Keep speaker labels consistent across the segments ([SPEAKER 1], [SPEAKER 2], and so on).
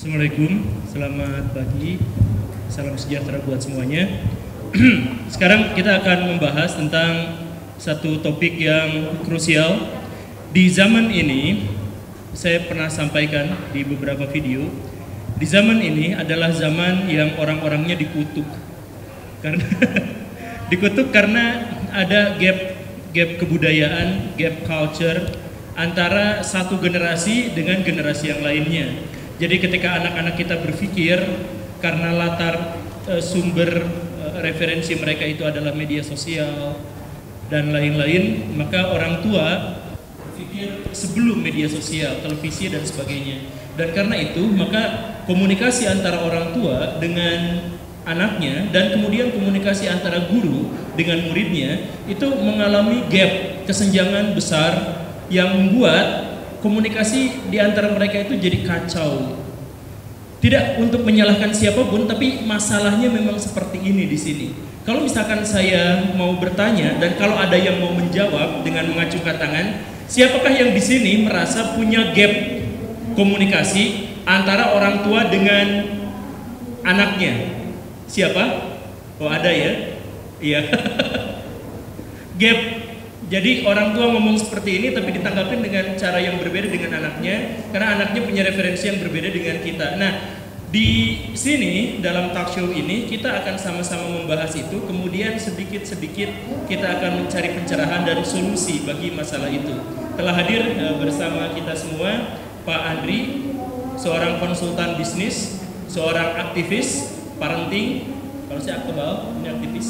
[SPEAKER 1] Assalamualaikum, selamat pagi, salam sejahtera buat semuanya. Sekarang kita akan membahas tentang satu topik yang krusial. Di zaman ini, saya pernah sampaikan di beberapa video, di zaman ini adalah zaman yang orang-orangnya dikutuk. Karena dikutuk karena ada gap kebudayaan, gap culture antara satu generasi dengan generasi yang lainnya. Jadi ketika anak-anak kita berpikir karena latar sumber referensi mereka itu adalah media sosial dan lain-lain, maka orang tua berpikir sebelum media sosial, televisi dan sebagainya. Dan karena itu maka komunikasi antara orang tua dengan anaknya dan kemudian komunikasi antara guru dengan muridnya itu mengalami gap, kesenjangan besar yang membuat komunikasi di antara mereka itu jadi kacau. Tidak untuk menyalahkan siapapun, tapi masalahnya memang seperti ini di sini. Kalau misalkan saya mau bertanya dan kalau ada yang mau menjawab dengan mengacungkan tangan, siapakah yang di sini merasa punya gap komunikasi antara orang tua dengan anaknya? Siapa? Oh, ada ya? Iya. Gap. Jadi orang tua ngomong seperti ini tapi ditanggapin dengan cara yang berbeda dengan anaknya karena anaknya punya referensi yang berbeda dengan kita. Nah, di sini dalam talk show ini kita akan sama-sama membahas itu, kemudian sedikit-sedikit kita akan mencari pencerahan dan solusi bagi masalah itu. Telah hadir bersama kita semua Pak Andri, seorang konsultan bisnis, seorang aktivis parenting, kalau saya aktual, ini aktivis.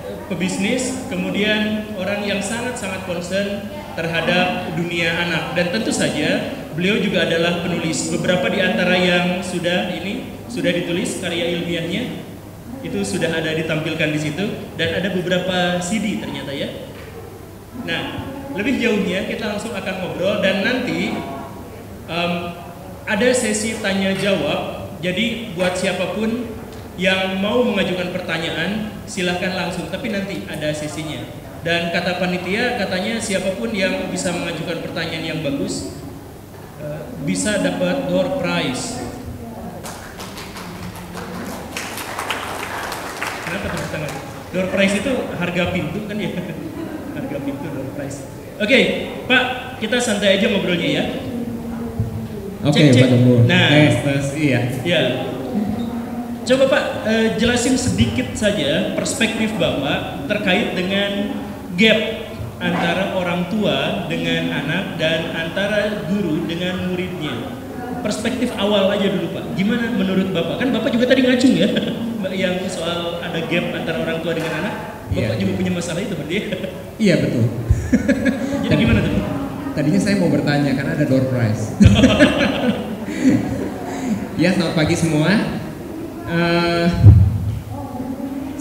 [SPEAKER 1] Pebisnis, kemudian orang yang sangat-sangat concern terhadap dunia anak, dan tentu saja beliau juga adalah penulis. Beberapa di antara yang sudah ditulis karya ilmiahnya itu sudah ada ditampilkan di situ, dan ada beberapa CD ternyata ya. Nah, lebih jauhnya kita langsung akan ngobrol dan nanti ada sesi tanya jawab. Jadi buat siapapun yang mau mengajukan pertanyaan silahkan langsung, tapi nanti ada sesinya. Dan kata panitia katanya siapapun yang bisa mengajukan pertanyaan yang bagus bisa dapat door prize. Kenapa tepuk tangan? Door prize itu harga pintu kan ya? Harga pintu door prize. Oke, Pak, kita santai aja ngobrolnya ya.
[SPEAKER 2] Oke, Pak Gembur.
[SPEAKER 1] Nah,
[SPEAKER 2] iya.
[SPEAKER 1] Ya. Coba Pak, jelasin sedikit saja perspektif Bapak terkait dengan gap antara orang tua dengan anak dan antara guru dengan muridnya. Perspektif awal aja dulu Pak, gimana menurut Bapak? Kan Bapak juga tadi ngacung ya, yang soal ada gap antara orang tua dengan anak. Bapak juga punya masalah itu berarti ya? Iya
[SPEAKER 2] betul.
[SPEAKER 1] Jadi gimana tuh?
[SPEAKER 2] Tadinya saya mau bertanya karena ada door prize. Ya, selamat pagi semua.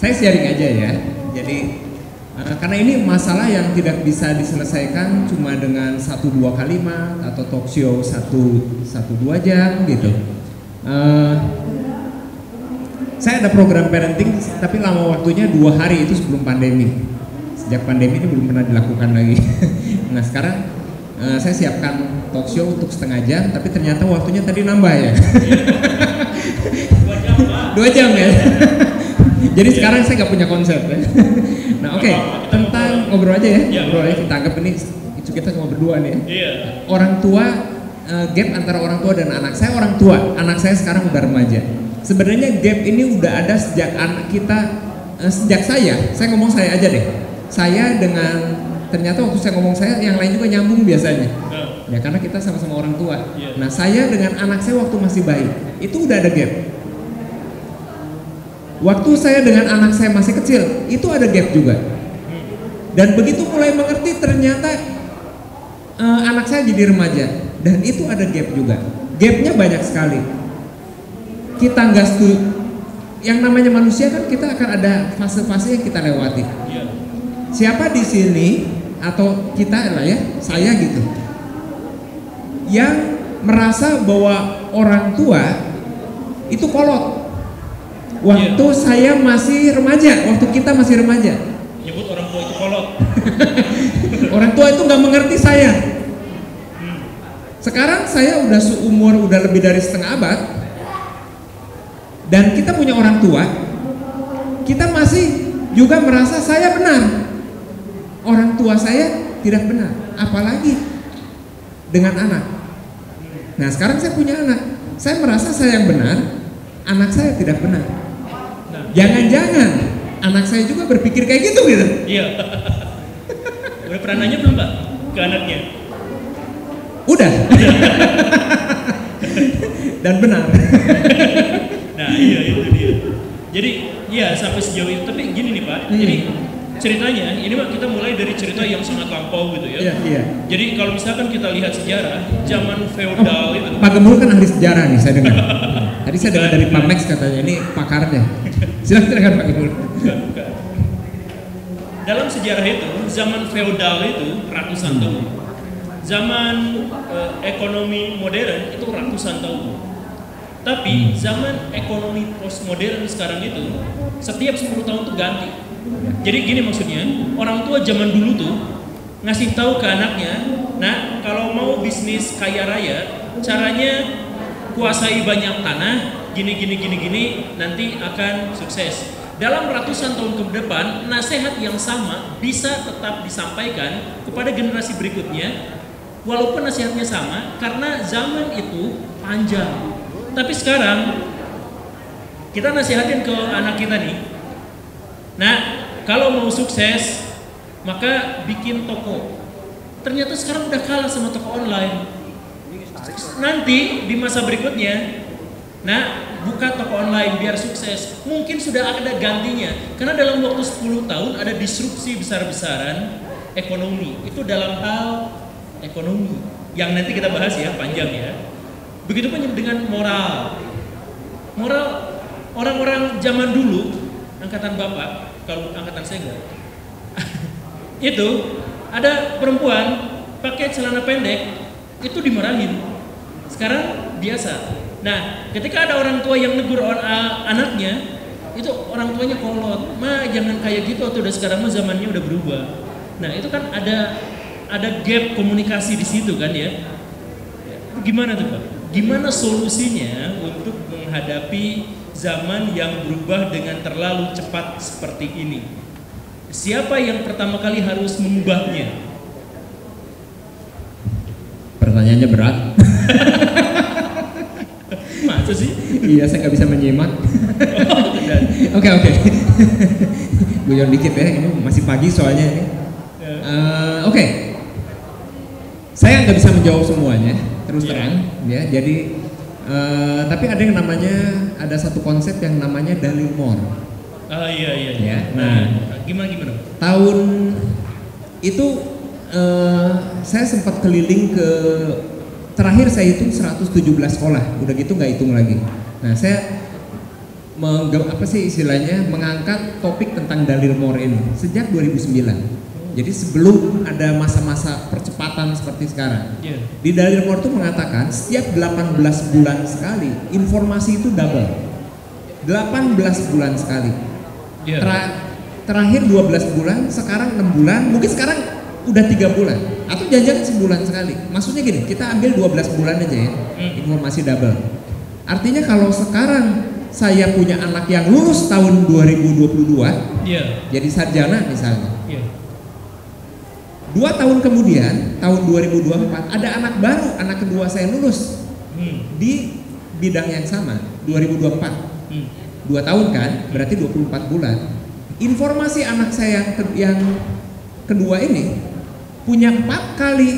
[SPEAKER 2] Saya sharing aja ya. Jadi karena ini masalah yang tidak bisa diselesaikan cuma dengan 1-2 kalimat atau talk show 1-2 jam gitu. Saya ada program parenting tapi lama waktunya 2 hari itu sebelum pandemi. Sejak pandemi ini belum pernah dilakukan lagi. Nah sekarang saya siapkan talk show untuk 1/2 jam tapi ternyata waktunya tadi nambah ya. 2 jam ya. Jadi sekarang saya nggak punya konsep ya. Nah oke, tentang ngobrol aja ya. Ngobrol aja, kita anggap ini itu kita cuma berdua nih ya. Orang tua, gap antara orang tua dan anak. Saya orang tua, anak saya sekarang udah remaja. Sebenarnya gap ini udah ada sejak anak kita, sejak saya ngomong saya aja deh. Saya dengan, ternyata waktu saya ngomong saya, yang lain juga nyambung biasanya. Ya karena kita sama-sama orang tua. Nah saya dengan anak saya waktu masih bayi, itu udah ada gap. Waktu saya dengan anak saya masih kecil, itu ada gap juga. Dan begitu mulai mengerti ternyata anak saya jadi remaja, dan itu ada gap juga. Gapnya banyak sekali. Kita nggak setuju. Yang namanya manusia kan kita akan ada fase-fase yang kita lewati. Siapa di sini atau kita lah ya, saya gitu, yang merasa bahwa orang tua itu kolot. Waktu saya masih remaja, waktu kita masih remaja.
[SPEAKER 1] Nyebut orang tua itu kolot.
[SPEAKER 2] Orang tua itu nggak mengerti saya. Sekarang saya udah seumur, udah lebih dari setengah abad, dan kita punya orang tua, kita masih juga merasa saya benar. Orang tua saya tidak benar, apalagi dengan anak. Nah sekarang saya punya anak, saya merasa saya yang benar, anak saya tidak benar. Jangan-jangan anak saya juga berpikir kayak gitu gitu.
[SPEAKER 1] Iya. Udah pernah nanya belum Pak ke anaknya?
[SPEAKER 2] Udah. Dan benar.
[SPEAKER 1] Nah iya itu dia. Jadi ya sampai sejauh itu. Tapi gini nih Pak, jadi ceritanya ini Pak kita mulai dari cerita yang sangat lampau gitu ya.
[SPEAKER 2] Iya, iya.
[SPEAKER 1] Jadi kalau misalkan kita lihat sejarah zaman feodal itu.
[SPEAKER 2] Pak Gembul kan ahli sejarah nih saya dengar. Tadi saya dengar dari Pak Max katanya ini pakarnya. Silakan Pak Gembul.
[SPEAKER 1] Bukan. Dalam sejarah itu, zaman feodal itu ratusan tahun. Zaman ekonomi modern itu ratusan tahun. Tapi zaman ekonomi postmodern sekarang itu setiap 10 tahun tuh ganti. Jadi gini maksudnya, orang tua zaman dulu tuh ngasih tahu ke anaknya, nah kalau mau bisnis kaya raya, caranya kuasai banyak tanah, gini, nanti akan sukses. Dalam ratusan tahun ke depan, nasihat yang sama bisa tetap disampaikan kepada generasi berikutnya, walaupun nasihatnya sama, karena zaman itu panjang. Tapi sekarang kita nasihatin ke anak kita nih, nah kalau mau sukses maka bikin toko. Ternyata sekarang udah kalah sama toko online. Nanti di masa berikutnya, nah buka toko online biar sukses. Mungkin sudah ada gantinya, karena dalam waktu 10 tahun ada disrupsi besar-besaran ekonomi. Itu dalam hal ekonomi yang nanti kita bahas ya, panjang ya. Begitupun dengan moral. Moral orang-orang zaman dulu, angkatan Bapak, kalau angkatan saya enggak. Itu ada perempuan pakai celana pendek itu dimarahin. Sekarang biasa. Nah, ketika ada orang tua yang negur anaknya, itu orang tuanya kolot, "Ma, jangan kayak gitu, atau udah sekarang mah zamannya udah berubah." Nah, itu kan ada gap komunikasi di situ kan ya. Gimana tuh Pak? Gimana solusinya untuk menghadapi zaman yang berubah dengan terlalu cepat seperti ini? Siapa yang pertama kali harus mengubahnya?
[SPEAKER 2] Pertanyaannya berat.
[SPEAKER 1] Masa sih?
[SPEAKER 2] Iya, saya nggak bisa menyimak. Oke. Guyon dikit ya, ini masih pagi soalnya ini. Oke. Saya nggak bisa menjawab semuanya, terus terang ya. Jadi tapi ada yang namanya, ada satu konsep yang namanya dalil Moore.
[SPEAKER 1] Iya.
[SPEAKER 2] Ya, nah
[SPEAKER 1] gimana?
[SPEAKER 2] Tahun itu saya sempat keliling ke, terakhir saya hitung 117 sekolah, udah gitu nggak hitung lagi. Nah saya mengangkat topik tentang dalil Moore ini sejak 2009. Jadi sebelum ada masa-masa percepatan seperti sekarang. Di dalil Moore itu mengatakan setiap 18 bulan sekali informasi itu double. 18 bulan sekali. Terakhir 12 bulan, sekarang 6 bulan, mungkin sekarang udah 3 bulan atau jangan-jangan sebulan sekali. Maksudnya gini, kita ambil 12 bulan aja ya, informasi double. Artinya kalau sekarang saya punya anak yang lulus tahun 2022, jadi sarjana misalnya, 2 tahun kemudian, tahun 2024, ada anak baru, anak kedua saya lulus di bidang yang sama, 2024. 2 tahun kan, berarti 24 bulan. Informasi anak saya yang kedua ini punya 4 kali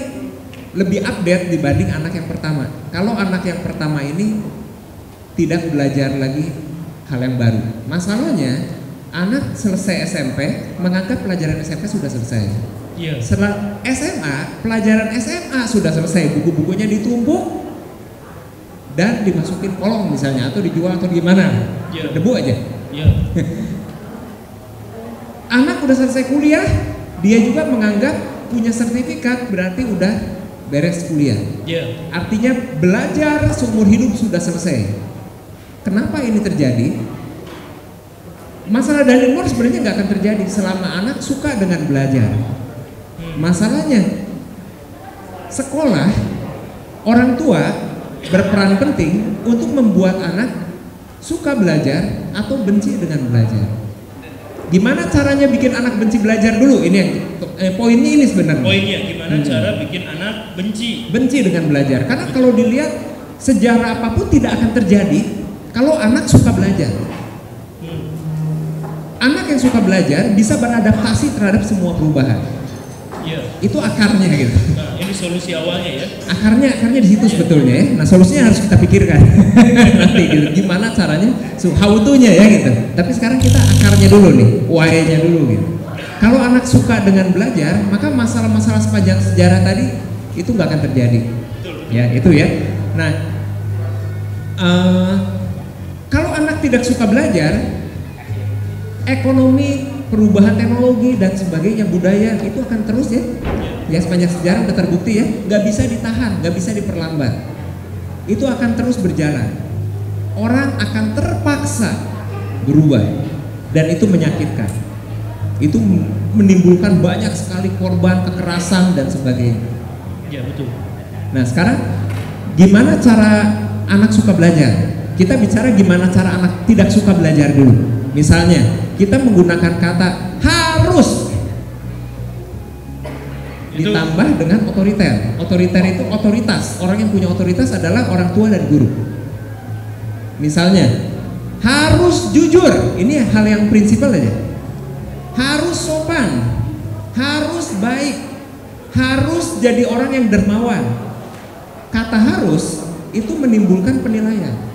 [SPEAKER 2] lebih update dibanding anak yang pertama. Kalau anak yang pertama ini tidak belajar lagi hal yang baru. Masalahnya, anak selesai SMP menganggap pelajaran SMP sudah selesai. Setelah SMA, pelajaran SMA sudah selesai, buku-bukunya ditumpuk dan dimasukin kolong misalnya, atau dijual atau gimana, debu aja. Anak udah selesai kuliah, dia juga menganggap punya sertifikat berarti udah beres kuliah. Artinya belajar seumur hidup sudah selesai. Kenapa ini terjadi? Masalah dalil Moore sebenarnya nggak akan terjadi selama anak suka dengan belajar. Masalahnya sekolah orang tua berperan penting untuk membuat anak suka belajar atau benci dengan belajar. Gimana caranya bikin anak benci belajar dulu? Ini yang poinnya ini sebenarnya.
[SPEAKER 1] Poinnya gimana cara bikin anak benci
[SPEAKER 2] dengan belajar. Karena kalau dilihat sejarah apapun tidak akan terjadi kalau anak suka belajar. Anak yang suka belajar bisa beradaptasi terhadap semua perubahan. Itu akarnya gitu.
[SPEAKER 1] Nah, ini solusi awalnya ya.
[SPEAKER 2] Akarnya di situ sebetulnya ya. Nah, solusinya harus kita pikirkan nanti gitu. Gimana caranya? So, how to-nya ya gitu. Tapi sekarang kita akarnya dulu nih, why-nya dulu gitu. Kalau anak suka dengan belajar, maka masalah-masalah sepanjang sejarah tadi itu nggak akan terjadi. Ya, itu ya. Nah, kalau anak tidak suka belajar, ekonomi, perubahan teknologi dan sebagainya, budaya itu akan terus ya sepanjang sejarah udah terbukti ya, nggak bisa ditahan, nggak bisa diperlambat, itu akan terus berjalan. Orang akan terpaksa berubah dan itu menyakitkan, itu menimbulkan banyak sekali korban, kekerasan dan sebagainya.
[SPEAKER 1] Ya betul.
[SPEAKER 2] Nah sekarang gimana cara anak suka belajar? Kita bicara gimana cara anak tidak suka belajar dulu. Misalnya kita menggunakan kata harus ditambah dengan otoriter. Otoriter itu otoritas. Orang yang punya otoritas adalah orang tua dan guru. Misalnya harus jujur. Ini hal yang prinsipal aja. Harus sopan, harus baik, harus jadi orang yang dermawan. Kata harus itu menimbulkan penilaian.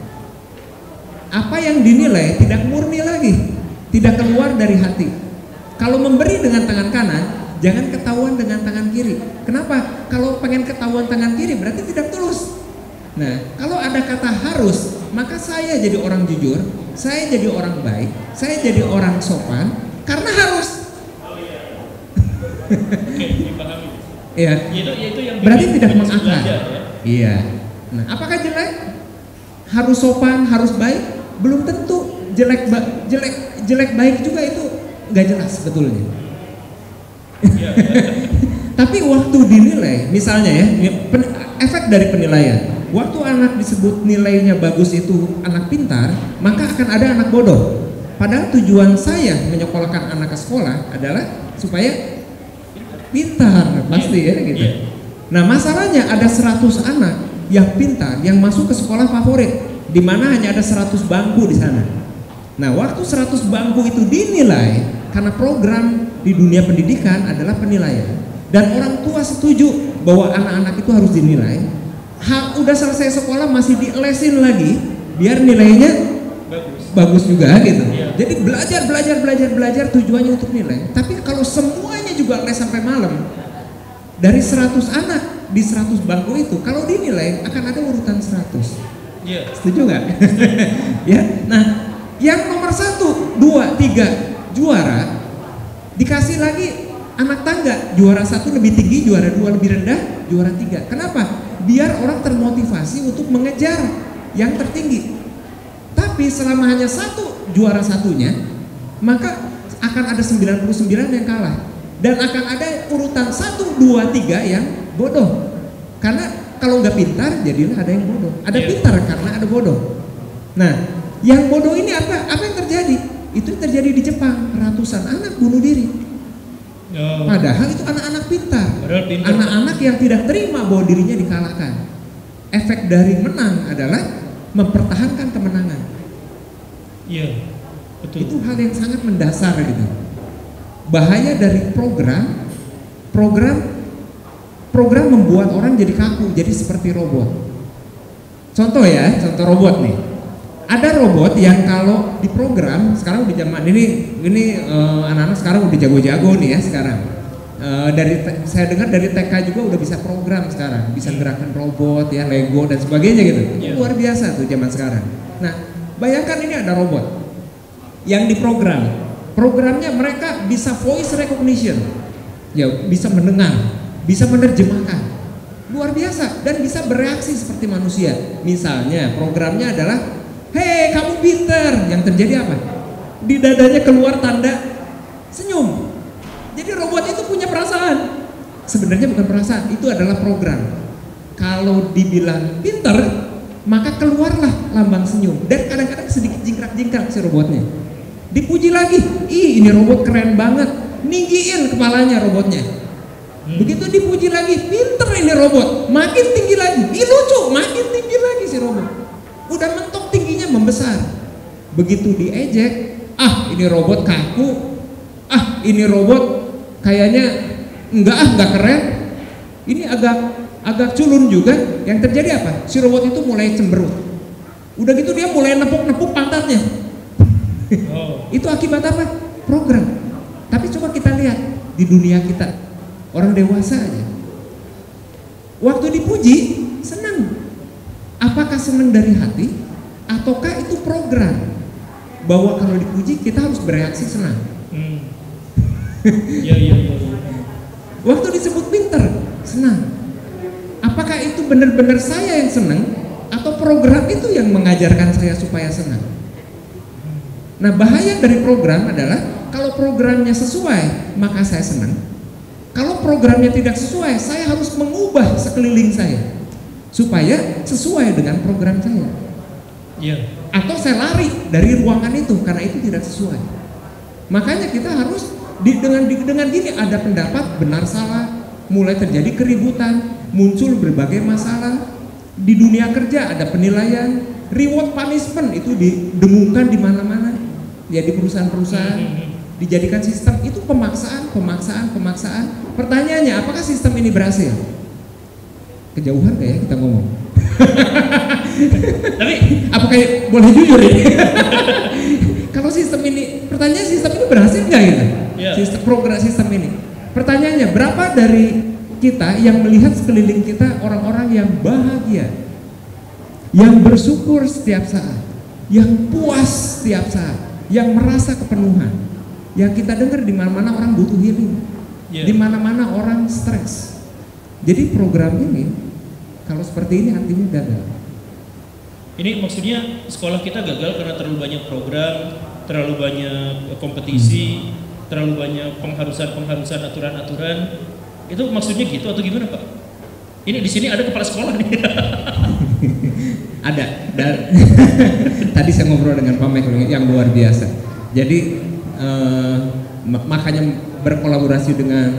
[SPEAKER 2] Apa yang dinilai tidak murni lagi, tidak keluar dari hati. Kalau memberi dengan tangan kanan, jangan ketahuan dengan tangan kiri. Kenapa? Kalau pengen ketahuan tangan kiri berarti tidak tulus. Nah, kalau ada kata harus, maka saya jadi orang jujur, saya jadi orang baik, saya jadi orang sopan karena harus.
[SPEAKER 1] Oke, dipahami.
[SPEAKER 2] Iya.
[SPEAKER 1] Itu yang
[SPEAKER 2] berarti tidak mengakar.
[SPEAKER 1] Ya?
[SPEAKER 2] Iya. Nah, apakah jelek? Harus sopan, harus baik? Belum tentu. Jelek baik juga itu nggak jelas sebetulnya. Tapi waktu dinilai, misalnya ya, efek dari penilaian. Waktu anak disebut nilainya bagus itu anak pintar, maka akan ada anak bodoh. Padahal tujuan saya menyekolahkan anak ke sekolah adalah supaya pintar, pasti ya gitu. Nah masalahnya ada 100 anak yang pintar yang masuk ke sekolah favorit, di mana hanya ada 100 bangku di sana. Nah, waktu 100 bangku itu dinilai, karena program di dunia pendidikan adalah penilaian, dan orang tua setuju bahwa anak-anak itu harus dinilai. Udah selesai sekolah masih dielesin lagi, biar nilainya bagus juga gitu. Jadi belajar tujuannya untuk nilai. Tapi kalau semuanya juga les sampai malam, dari 100 anak di 100 bangku itu, kalau dinilai akan ada urutan 100. Setuju nggak? Ya, nah yang nomor 1, 2, 3 juara dikasih lagi anak tangga, juara 1 lebih tinggi, juara 2 lebih rendah, juara 3. Kenapa? Biar orang termotivasi untuk mengejar yang tertinggi. Tapi selama hanya 1 juara satunya, maka akan ada 99 yang kalah dan akan ada urutan 1, 2, 3 yang bodoh. Karena kalau nggak pintar, jadilah ada yang bodoh. Ada pintar karena ada bodoh. Nah, yang bodoh ini apa? Apa yang terjadi? Itu terjadi di Jepang. Ratusan anak bunuh diri. Padahal itu anak-anak pintar. Anak-anak yang tidak terima bahwa dirinya dikalahkan. Efek dari menang adalah mempertahankan kemenangan.
[SPEAKER 1] Iya, betul.
[SPEAKER 2] Itu hal yang sangat mendasar gitu. Bahaya dari program membuat orang jadi kaku, jadi seperti robot. Contoh ya, contoh robot nih. Ada robot yang kalau diprogram, sekarang di zaman ini anak-anak sekarang udah jago-jago nih ya sekarang. Saya dengar dari TK juga udah bisa program sekarang, bisa gerakan robot ya, Lego dan sebagainya gitu. Luar biasa tuh zaman sekarang. Nah, bayangkan ini ada robot yang diprogram. Programnya mereka bisa voice recognition. Ya, bisa mendengar, bisa menerjemahkan, luar biasa, dan bisa bereaksi seperti manusia. Misalnya programnya adalah, hei kamu pinter, yang terjadi apa? Di dadanya keluar tanda senyum. Jadi robot itu punya perasaan. Sebenarnya bukan perasaan, itu adalah program. Kalau dibilang pinter, maka keluarlah lambang senyum. Dan kadang-kadang sedikit jingkrak-jingkrak si robotnya. Dipuji lagi, ih ini robot keren banget, ninggiin kepalanya robotnya. Begitu dipuji lagi, pinter ini robot, makin tinggi lagi, ih lucu, makin tinggi lagi si robot. Udah mentok tingginya membesar. Begitu diejek, ah ini robot kaku, ah ini robot kayaknya enggak keren, ini agak culun juga. Yang terjadi apa? Si robot itu mulai cemberut. Udah gitu dia mulai nepuk-nepuk pantatnya. Itu akibat apa? Program. Tapi coba kita lihat di dunia kita, orang dewasa aja. Waktu dipuji senang. Apakah senang dari hati? Ataukah itu program? Bahwa kalau dipuji kita harus bereaksi senang.
[SPEAKER 1] Iya.
[SPEAKER 2] Waktu disebut pinter, senang. Apakah itu benar-benar saya yang senang atau program itu yang mengajarkan saya supaya senang? Nah, bahaya dari program adalah kalau programnya sesuai, maka saya senang. Kalau programnya tidak sesuai, saya harus mengubah sekeliling saya supaya sesuai dengan program saya.
[SPEAKER 1] Iya.
[SPEAKER 2] Atau saya lari dari ruangan itu karena itu tidak sesuai. Makanya kita harus dengan gini ada pendapat benar salah, mulai terjadi keributan, muncul berbagai masalah. Di dunia kerja ada penilaian, reward punishment itu didengungkan di mana-mana. Ya di perusahaan-perusahaan dijadikan sistem itu pemaksaan. Pertanyaannya, apakah sistem ini berhasil? Kejauhan gak ya kita ngomong?
[SPEAKER 1] Tapi
[SPEAKER 2] apakah boleh jujur ini? Kalau sistem ini, pertanyaan sistem ini berhasil nggak gitu? Sistem program sistem ini. Pertanyaannya, berapa dari kita yang melihat sekeliling kita orang-orang yang bahagia, yang bersyukur setiap saat, yang puas setiap saat, yang merasa kepenuhan, yang kita dengar di mana-mana orang butuh healing, di mana-mana orang stres. Jadi program ini kalau seperti ini artinya gagal.
[SPEAKER 1] Ini maksudnya sekolah kita gagal karena terlalu banyak program, terlalu banyak kompetisi, terlalu banyak pengharusan aturan-aturan. Itu maksudnya gitu atau gimana Pak? Ini di sini ada kepala sekolah nih.
[SPEAKER 2] Ada. Dan tadi saya ngobrol dengan Pak Mek yang luar biasa. Jadi makanya berkolaborasi dengan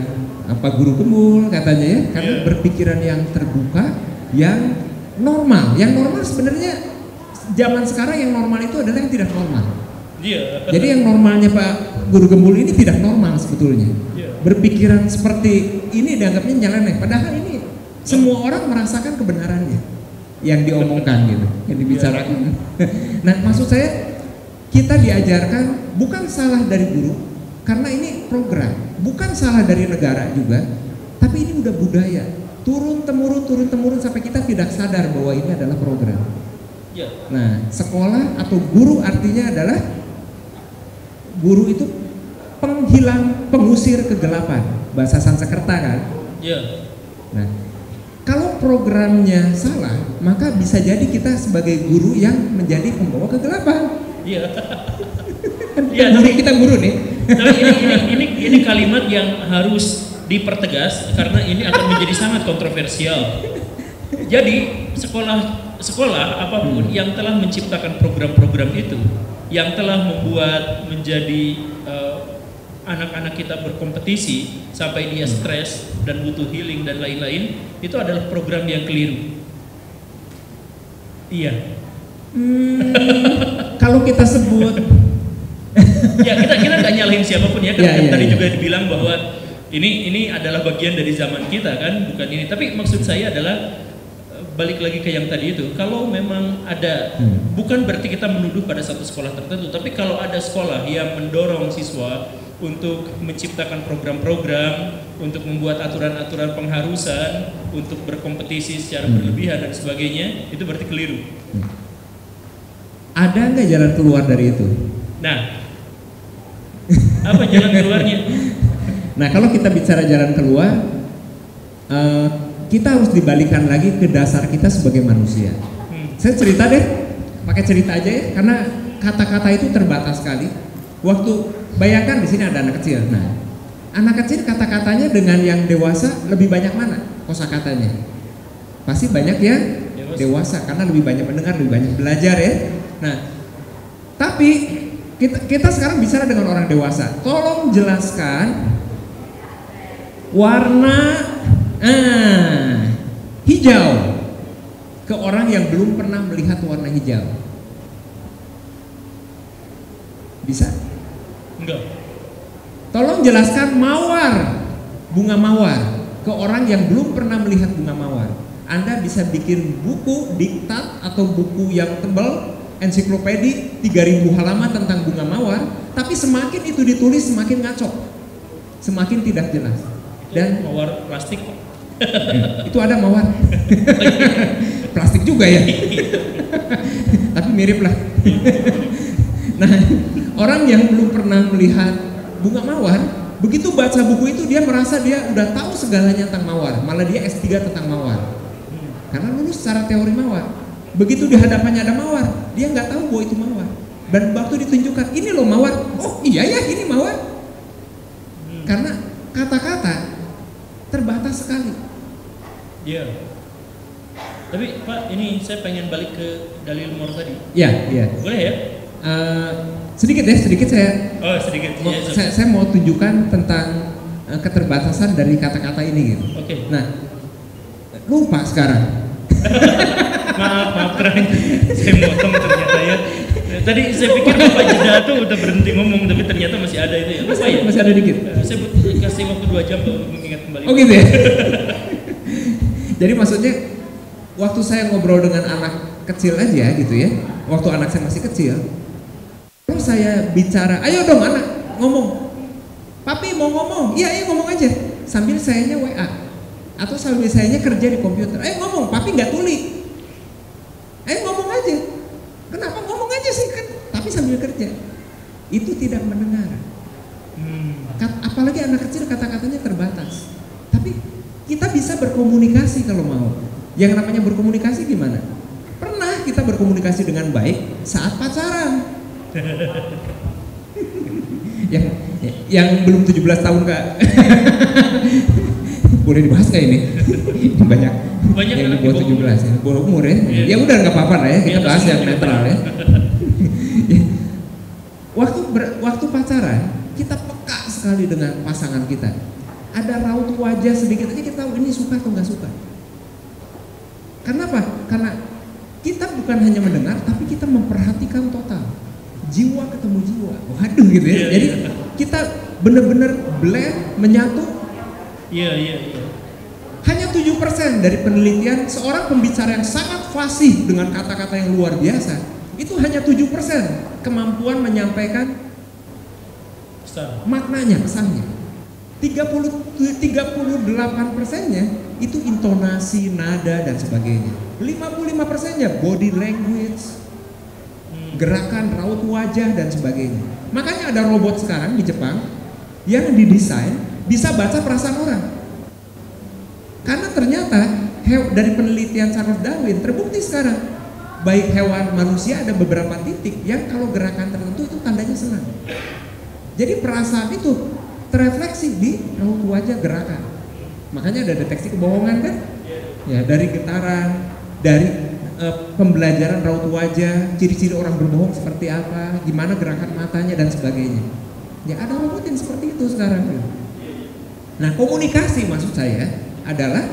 [SPEAKER 2] guru gembul katanya ya, karena berpikiran yang terbuka, yang normal. Yang normal sebenarnya zaman sekarang yang normal itu adalah yang tidak normal.
[SPEAKER 1] Iya.
[SPEAKER 2] Jadi yang normalnya Pak Guru Gembul ini tidak normal sebetulnya. Berpikiran seperti ini dianggapnya nyeleneh, padahal ini semua orang merasakan kebenarannya yang diomongkan gitu, yang dibicarakan. Nah, maksud saya kita diajarkan bukan salah dari guru, karena ini program, bukan salah dari negara juga, tapi ini udah budaya. Turun temurun sampai kita tidak sadar bahwa ini adalah program. Nah, sekolah atau guru artinya adalah guru itu penghilang, pengusir kegelapan, bahasa Sanskerta kan? Nah, kalau programnya salah, maka bisa jadi kita sebagai guru yang menjadi pembawa kegelapan. Kita guru nih.
[SPEAKER 1] Tapi ini kalimat yang harus dipertegas karena ini akan menjadi sangat kontroversial. Jadi sekolah apapun yang telah menciptakan program-program itu, yang telah membuat menjadi anak-anak kita berkompetisi sampai dia stres dan butuh healing dan lain-lain, itu adalah program yang keliru. Iya.
[SPEAKER 2] Kalau kita sebut
[SPEAKER 1] ya kita nggak nyalahin siapapun ya, kan tadi juga dibilang bahwa ini adalah bagian dari zaman kita kan, bukan ini. Tapi maksud saya adalah balik lagi ke yang tadi itu, kalau memang ada, bukan berarti kita menuduh pada satu sekolah tertentu, tapi kalau ada sekolah yang mendorong siswa untuk menciptakan program-program, untuk membuat aturan-aturan pengharusan, untuk berkompetisi secara berlebihan dan sebagainya, itu berarti keliru.
[SPEAKER 2] Ada nggak jalan keluar dari itu?
[SPEAKER 1] Nah, apa jalan keluarnya?
[SPEAKER 2] Nah, kalau kita bicara jalan keluar, kita harus dibalikan lagi ke dasar kita sebagai manusia. Saya cerita deh, pakai cerita aja ya, karena kata-kata itu terbatas sekali. Waktu bayangkan di sini ada anak kecil. Nah, anak kecil kata-katanya dengan yang dewasa lebih banyak mana kosakatanya? Pasti banyak yang dewasa karena lebih banyak mendengar, lebih banyak belajar ya. Nah, tapi kita sekarang bicara dengan orang dewasa. Tolong jelaskan warna hijau ke orang yang belum pernah melihat warna hijau. Bisa?
[SPEAKER 1] Enggak.
[SPEAKER 2] Tolong jelaskan mawar, bunga mawar ke orang yang belum pernah melihat bunga mawar. Anda bisa bikin buku diktat atau buku yang tebal, ensiklopedi 3000 halaman tentang bunga mawar, tapi semakin itu ditulis semakin ngaco, semakin tidak jelas. Dan
[SPEAKER 1] mawar plastik.
[SPEAKER 2] Itu ada mawar plastik juga ya, tapi mirip lah. Nah, orang yang belum pernah melihat bunga mawar, begitu baca buku itu dia merasa dia udah tahu segalanya tentang mawar, malah dia S3 tentang mawar. Karena lulus secara teori mawar. Begitu di hadapannya ada mawar, dia nggak tahu bahwa itu mawar. Dan waktu ditunjukkan, ini loh mawar. Oh iya ya, ini mawar. Karena kata-kata terbatas sekali.
[SPEAKER 1] Iya. Tapi Pak, ini saya pengen balik ke dalil Mor tadi.
[SPEAKER 2] Iya, iya.
[SPEAKER 1] Boleh ya?
[SPEAKER 2] Sedikit saya.
[SPEAKER 1] Oh sedikit.
[SPEAKER 2] Saya mau tunjukkan tentang keterbatasan dari kata-kata ini gitu.
[SPEAKER 1] Oke.
[SPEAKER 2] Nah, lupa sekarang.
[SPEAKER 1] maaf terakhir saya motong ternyata ya. Tadi saya pikir Bapak jeda tuh udah berhenti ngomong, tapi ternyata masih ada itu ya. Lupa ya?
[SPEAKER 2] Masih ada dikit.
[SPEAKER 1] Saya kasih waktu 2 jam untuk mengingat kembali.
[SPEAKER 2] Oh gitu ya. Jadi maksudnya waktu saya ngobrol dengan anak kecil aja gitu ya, waktu anak saya masih kecil, kalau saya bicara, ayo dong anak ngomong, papi mau ngomong, iya ngomong aja, sambil sayanya WA atau sambil sayanya kerja di komputer, ayo ngomong, papi nggak tuli, ayo ngomong aja, kenapa ngomong aja sih kan, tapi sambil kerja, itu tidak mendengar. Apalagi anak kecil kata-katanya terbatas, tapi kita bisa berkomunikasi kalau mau. Yang namanya berkomunikasi gimana? Pernah kita berkomunikasi dengan baik saat pacaran. yang belum 17 tahun Kak. Boleh dibahas nggak ini? Banyak yang di bawah 17 ya, bawah umur ya. Ya udah nggak apa-apa lah ya, kita bahas yang netral ya. Waktu pacaran kita peka sekali dengan pasangan kita. Ada raut wajah sedikit aja kita tahu ini suka atau nggak suka. Kenapa? Karena kita bukan hanya mendengar, tapi kita memperhatikan total. Jiwa ketemu jiwa. Waduh gitu ya. Jadi kita benar-benar blend, menyatu.
[SPEAKER 1] Iya.
[SPEAKER 2] Hanya 7% dari penelitian seorang pembicara yang sangat fasih dengan kata-kata yang luar biasa, itu hanya 7% kemampuan menyampaikan maknanya, pesannya. 38%-nya itu intonasi, nada dan sebagainya. 55%-nya body language, gerakan, raut wajah dan sebagainya. Makanya ada robot sekarang di Jepang yang didesain bisa baca perasaan orang. Karena ternyata dari penelitian Charles Darwin terbukti sekarang baik hewan manusia ada beberapa titik yang kalau gerakan tertentu itu tandanya senang. Jadi perasaan itu terefleksi di raut wajah, gerakan. Makanya ada deteksi kebohongan kan? Ya, dari getaran, dari pembelajaran raut wajah, ciri-ciri orang berbohong seperti apa, gimana gerakan matanya dan sebagainya. Ya ada robot yang seperti itu sekarang. Nah, komunikasi maksud saya adalah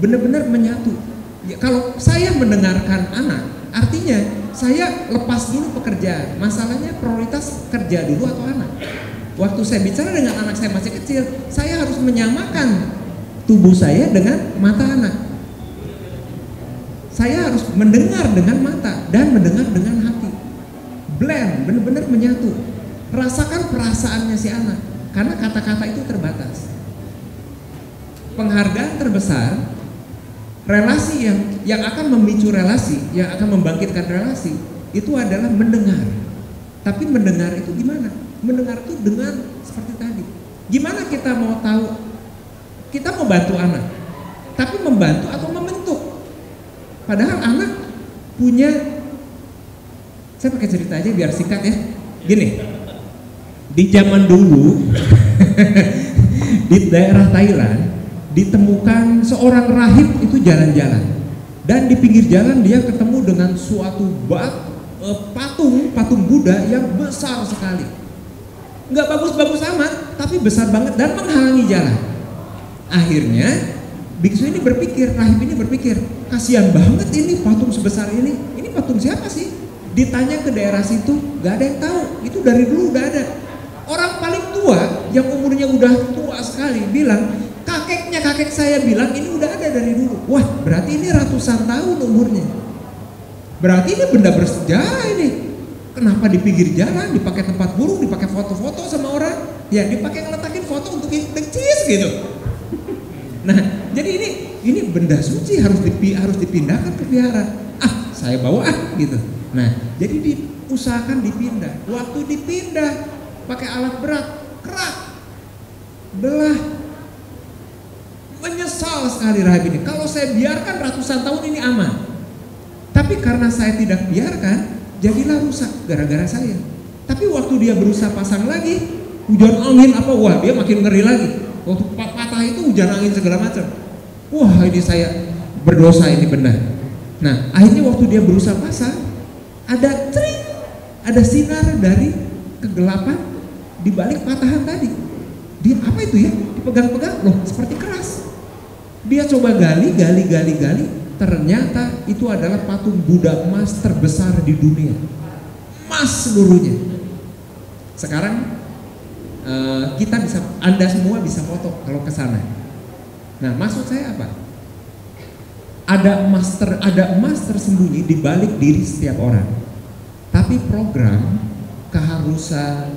[SPEAKER 2] benar-benar menyatu. Ya, kalau saya mendengarkan anak, artinya saya lepas dulu pekerjaan. Masalahnya prioritas kerja dulu atau anak. Waktu saya bicara dengan anak saya masih kecil, saya harus menyamakan tubuh saya dengan mata anak. Saya harus mendengar dengan mata dan mendengar dengan hati. Blend, benar-benar menyatu. Rasakan perasaannya si anak, karena kata-kata itu terbatas. Penghargaan terbesar, relasi yang akan memicu relasi, yang akan membangkitkan relasi, itu adalah mendengar. Tapi mendengar itu gimana? Mendengar itu dengan seperti tadi. Gimana kita mau tahu? Kita mau bantu anak, tapi membantu atau membentuk? Padahal anak punya, saya pakai cerita aja biar singkat ya. Gini, di zaman dulu di daerah Thailand ditemukan seorang rahib itu jalan-jalan, dan di pinggir jalan dia ketemu dengan suatu patung Buddha yang besar sekali, nggak bagus-bagus amat tapi besar banget dan menghalangi jalan. Akhirnya biksu ini berpikir, rahib ini berpikir, kasihan banget ini patung sebesar ini patung siapa sih? Ditanya ke daerah situ, nggak ada yang tahu, itu dari dulu udah ada. Orang paling tua yang umurnya udah tua sekali bilang, kakek saya bilang ini udah ada dari dulu. Wah, berarti ini ratusan tahun umurnya. Berarti ini benda bersejarah ini. Kenapa di pinggir jalan, dipakai tempat burung, dipakai foto-foto sama orang? Ya, dipakai ngeletakin foto untuk cheese gitu. Nah, jadi ini benda suci harus dipindahkan ke vihara. Saya bawa gitu. Nah, jadi diusahakan dipindah. Waktu dipindah pakai alat berat, kerak, belah. Menyesal sekali rahib ini. Kalau saya biarkan ratusan tahun ini aman. Tapi karena saya tidak biarkan, jadilah rusak gara-gara saya. Tapi waktu dia berusaha pasang lagi, hujan angin apa, wah dia makin ngeri lagi. Waktu patah itu hujan angin segala macam. Wah, ini saya berdosa ini benar. Nah, akhirnya waktu dia berusaha pasang, ada sinar dari kegelapan di balik patahan tadi. Dia apa itu ya? Dipegang-pegang, loh seperti keras. Dia coba gali, ternyata itu adalah patung Buddha emas terbesar di dunia. Emas seluruhnya. Sekarang Anda semua bisa foto kalau ke sana. Nah, maksud saya apa? Ada emas tersembunyi di balik diri setiap orang. Tapi program, keharusan,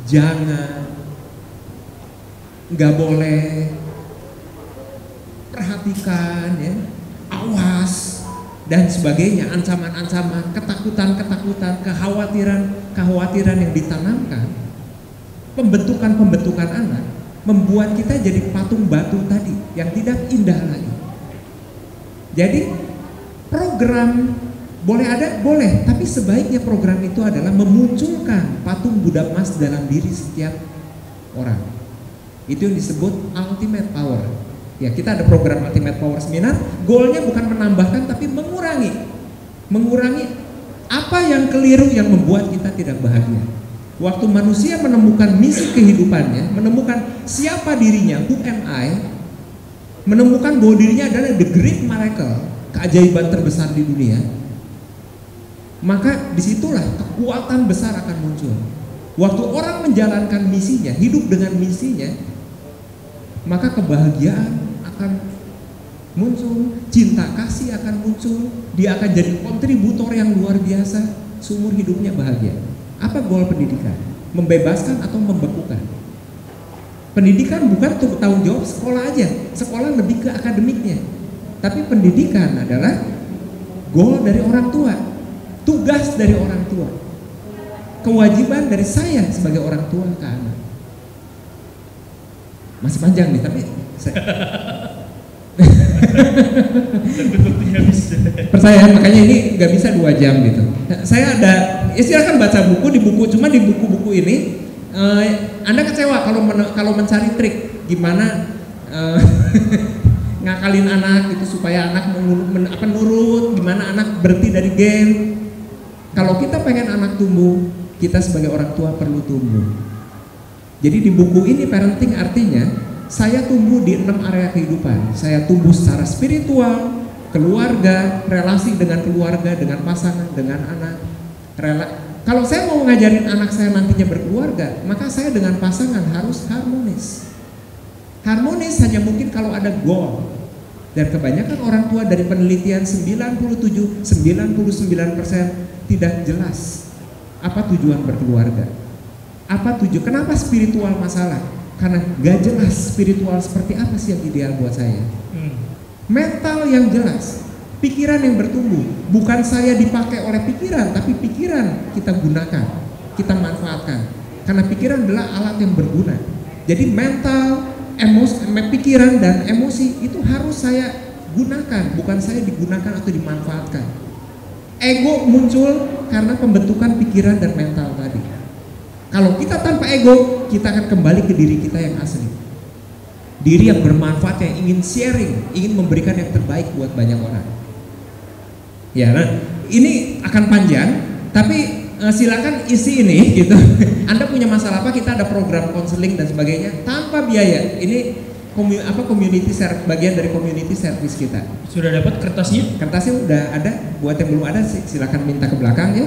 [SPEAKER 2] jangan, nggak boleh, perhatikan ya, awas dan sebagainya, ancaman-ancaman, ketakutan-ketakutan, kekhawatiran yang ditanamkan, pembentukan anak membuat kita jadi patung batu tadi yang tidak indah lagi. Jadi program boleh, tapi sebaiknya program itu adalah memunculkan patung Buddha emas dalam diri setiap orang. Itu yang disebut ultimate power. Ya, kita ada program Ultimate Power Seminar, goalnya bukan menambahkan tapi mengurangi apa yang keliru yang membuat kita tidak bahagia. Waktu manusia menemukan misi kehidupannya, menemukan siapa dirinya, who am I, menemukan bahwa dirinya adalah the great miracle, keajaiban terbesar di dunia, maka disitulah kekuatan besar akan muncul. Waktu orang menjalankan misinya, hidup dengan misinya, maka kebahagiaan akan muncul, cinta kasih akan muncul, dia akan jadi kontributor yang luar biasa, seumur hidupnya bahagia. Apa goal pendidikan? Membebaskan atau membekukan? Pendidikan bukan untuk tanggung jawab sekolah aja, sekolah lebih ke akademiknya. Tapi pendidikan adalah goal dari orang tua, tugas dari orang tua, kewajiban dari saya sebagai orang tua ke anak. Masih panjang nih, tapi percaya, makanya ini nggak bisa 2 jam gitu. Saya ada, silakan baca buku, cuma di buku-buku ini Anda kecewa kalau mencari trik gimana ngakalin anak itu supaya anak nurut, gimana anak berhenti dari game. Kalau kita pengen anak tumbuh, kita sebagai orang tua perlu tumbuh. Jadi di buku ini parenting artinya saya tumbuh di 6 area kehidupan. Saya tumbuh secara spiritual, keluarga, relasi dengan keluarga, dengan pasangan, dengan anak. Kalau saya mau ngajarin anak saya nantinya berkeluarga, maka saya dengan pasangan harus harmonis. Harmonis hanya mungkin kalau ada goal. Dan kebanyakan orang tua dari penelitian 99% tidak jelas apa tujuan berkeluarga. Kenapa spiritual masalah? Karena gak jelas spiritual seperti apa sih yang ideal buat saya. Mental yang jelas, pikiran yang bertumbuh. Bukan saya dipakai oleh pikiran, tapi pikiran kita gunakan, kita manfaatkan. Karena pikiran adalah alat yang berguna. Jadi mental, pikiran dan emosi itu harus saya gunakan, bukan saya digunakan atau dimanfaatkan. Ego muncul karena pembentukan pikiran dan mental tadi. Kalau kita tanpa ego, kita akan kembali ke diri kita yang asli. diri yang bermanfaat, yang ingin sharing, ingin memberikan yang terbaik buat banyak orang. Ya, nah ini akan panjang, tapi silakan isi ini gitu. Anda punya masalah apa, kita ada program konseling dan sebagainya tanpa biaya. Ini community service, bagian dari community service kita.
[SPEAKER 1] Sudah dapat kertasnya?
[SPEAKER 2] Kertasnya udah ada, buat yang belum ada silakan minta ke belakang ya.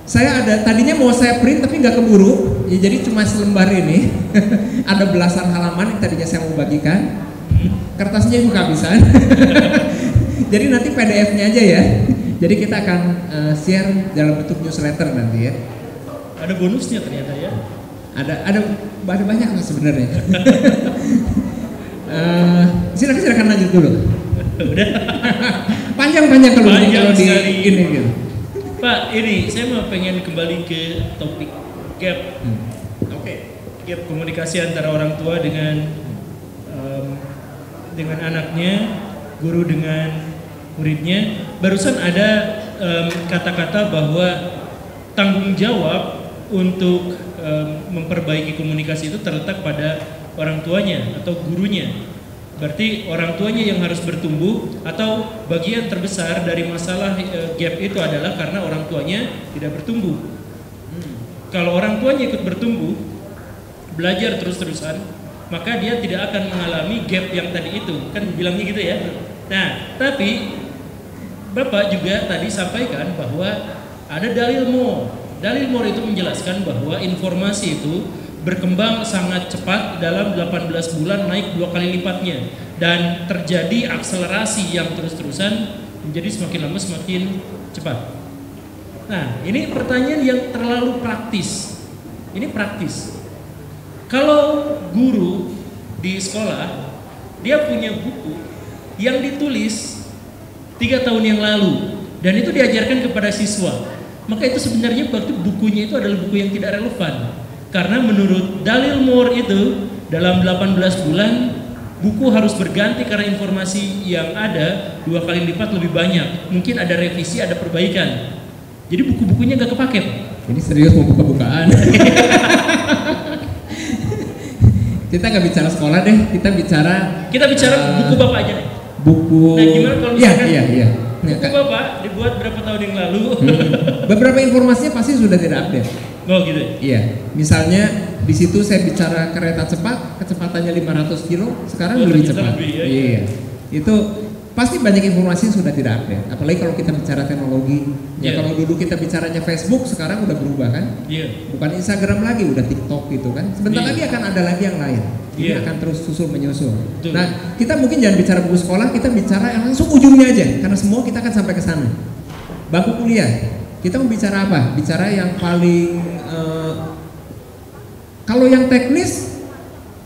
[SPEAKER 2] Saya ada, tadinya mau saya print tapi nggak keburu, ya, jadi cuma selembar ini. Ada belasan halaman yang tadinya saya mau bagikan. Kertasnya juga kehabisan. Jadi nanti PDF-nya aja ya. Jadi kita akan share dalam bentuk newsletter nanti ya.
[SPEAKER 1] Ada bonusnya ternyata ya.
[SPEAKER 2] Ada banyak lah sebenarnya. Silakan lanjut dulu.
[SPEAKER 1] Udah.
[SPEAKER 2] Panjang kalau di ini gitu.
[SPEAKER 1] Pak, ini saya mau pengen kembali ke topik gap. Oke. Gap komunikasi antara orang tua dengan anaknya, guru dengan muridnya. Barusan ada kata-kata bahwa tanggung jawab untuk memperbaiki komunikasi itu terletak pada orang tuanya atau gurunya. Berarti orang tuanya yang harus bertumbuh, atau bagian terbesar dari masalah gap itu adalah karena orang tuanya tidak bertumbuh. Kalau orang tuanya ikut bertumbuh, belajar terus-terusan, maka dia tidak akan mengalami gap yang tadi itu. Kan bilangnya gitu ya. Nah, tapi Bapak juga tadi sampaikan bahwa ada dalil Moore. Dalil Moore itu menjelaskan bahwa informasi itu berkembang sangat cepat, dalam 18 bulan naik 2 kali lipatnya, dan terjadi akselerasi yang terus-terusan menjadi semakin lama semakin cepat. Nah, ini pertanyaan yang terlalu praktis. Ini praktis. Kalau guru di sekolah dia punya buku yang ditulis 3 tahun yang lalu dan itu diajarkan kepada siswa, maka itu sebenarnya berarti bukunya itu adalah buku yang tidak relevan. Karena menurut dalil Moore itu dalam 18 bulan buku harus berganti karena informasi yang ada 2 kali lipat lebih banyak. Mungkin ada revisi, ada perbaikan. Jadi buku-bukunya nggak kepake.
[SPEAKER 2] Ini serius mau buka-bukaan. Kita nggak bicara sekolah deh, kita bicara
[SPEAKER 1] buku Bapak aja deh.
[SPEAKER 2] Buku.
[SPEAKER 1] Nah, gimana kalau misalkan
[SPEAKER 2] iya.
[SPEAKER 1] Buku Bapak dibuat berapa tahun yang lalu?
[SPEAKER 2] Beberapa informasinya pasti sudah tidak update.
[SPEAKER 1] Oh gitu.
[SPEAKER 2] Iya, misalnya di situ saya bicara kereta cepat, kecepatannya 500 kilo, sekarang lebih cepat. Iya. Itu pasti banyak informasi yang sudah tidak update. Apalagi kalau kita bicara teknologi. Ya kalau dulu kita bicaranya Facebook, sekarang udah berubah kan?
[SPEAKER 1] Iya.
[SPEAKER 2] Bukan Instagram lagi, udah TikTok gitu kan. Sebentar lagi akan ada lagi yang lain. Ini akan terus susul menyusul. Nah, kita mungkin jangan bicara buku sekolah, kita bicara yang langsung ujungnya aja, karena semua kita akan sampai ke sana. Bangku kuliah. Kita mau bicara apa? Bicara yang paling kalau yang teknis,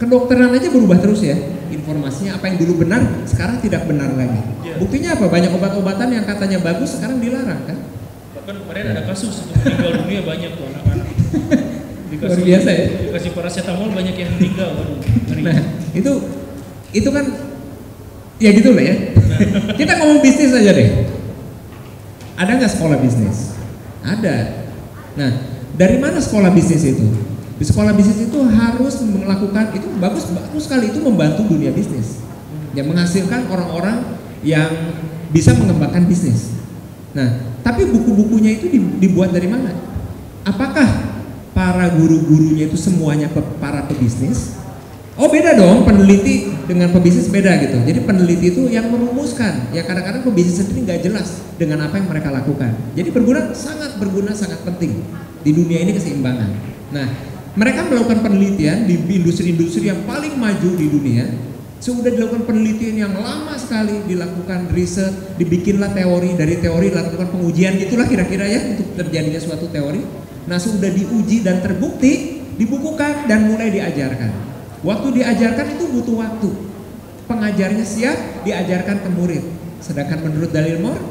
[SPEAKER 2] kedokteran aja berubah terus ya. Informasinya apa yang dulu benar, sekarang tidak benar lagi. Buktinya apa? Banyak obat-obatan yang katanya bagus sekarang dilarang kan?
[SPEAKER 1] Bahkan kemarin ada kasus meninggal dunia banyak tuh anak-anak.
[SPEAKER 2] Luar biasa ya.
[SPEAKER 1] Dikasih paracetamol banyak yang meninggal.
[SPEAKER 2] Nah, itu kan ya gitu lah ya. Kita ngomong bisnis aja deh. Ada nggak sekolah bisnis? Ada. Nah, dari mana sekolah bisnis itu? Di sekolah bisnis itu harus melakukan, itu bagus sekali, itu membantu dunia bisnis, yang menghasilkan orang-orang yang bisa mengembangkan bisnis. Nah, tapi buku-bukunya itu dibuat dari mana? Apakah para guru-gurunya itu semuanya para pebisnis? Oh beda dong, peneliti dengan pebisnis beda gitu. Jadi peneliti itu yang merumuskan, ya kadang-kadang pebisnis sendiri nggak jelas dengan apa yang mereka lakukan. Jadi sangat berguna, sangat penting di dunia ini keseimbangan. Nah, mereka melakukan penelitian di industri-industri yang paling maju di dunia. Sudah dilakukan penelitian yang lama sekali, dilakukan riset, dibikinlah teori, dari teori dilakukan pengujian, gitulah kira-kira ya untuk terjadinya suatu teori. Nah, sudah diuji dan terbukti, dibukukan dan mulai diajarkan. Waktu diajarkan itu butuh waktu. Pengajarnya siap, diajarkan ke murid. Sedangkan menurut dalil Moore,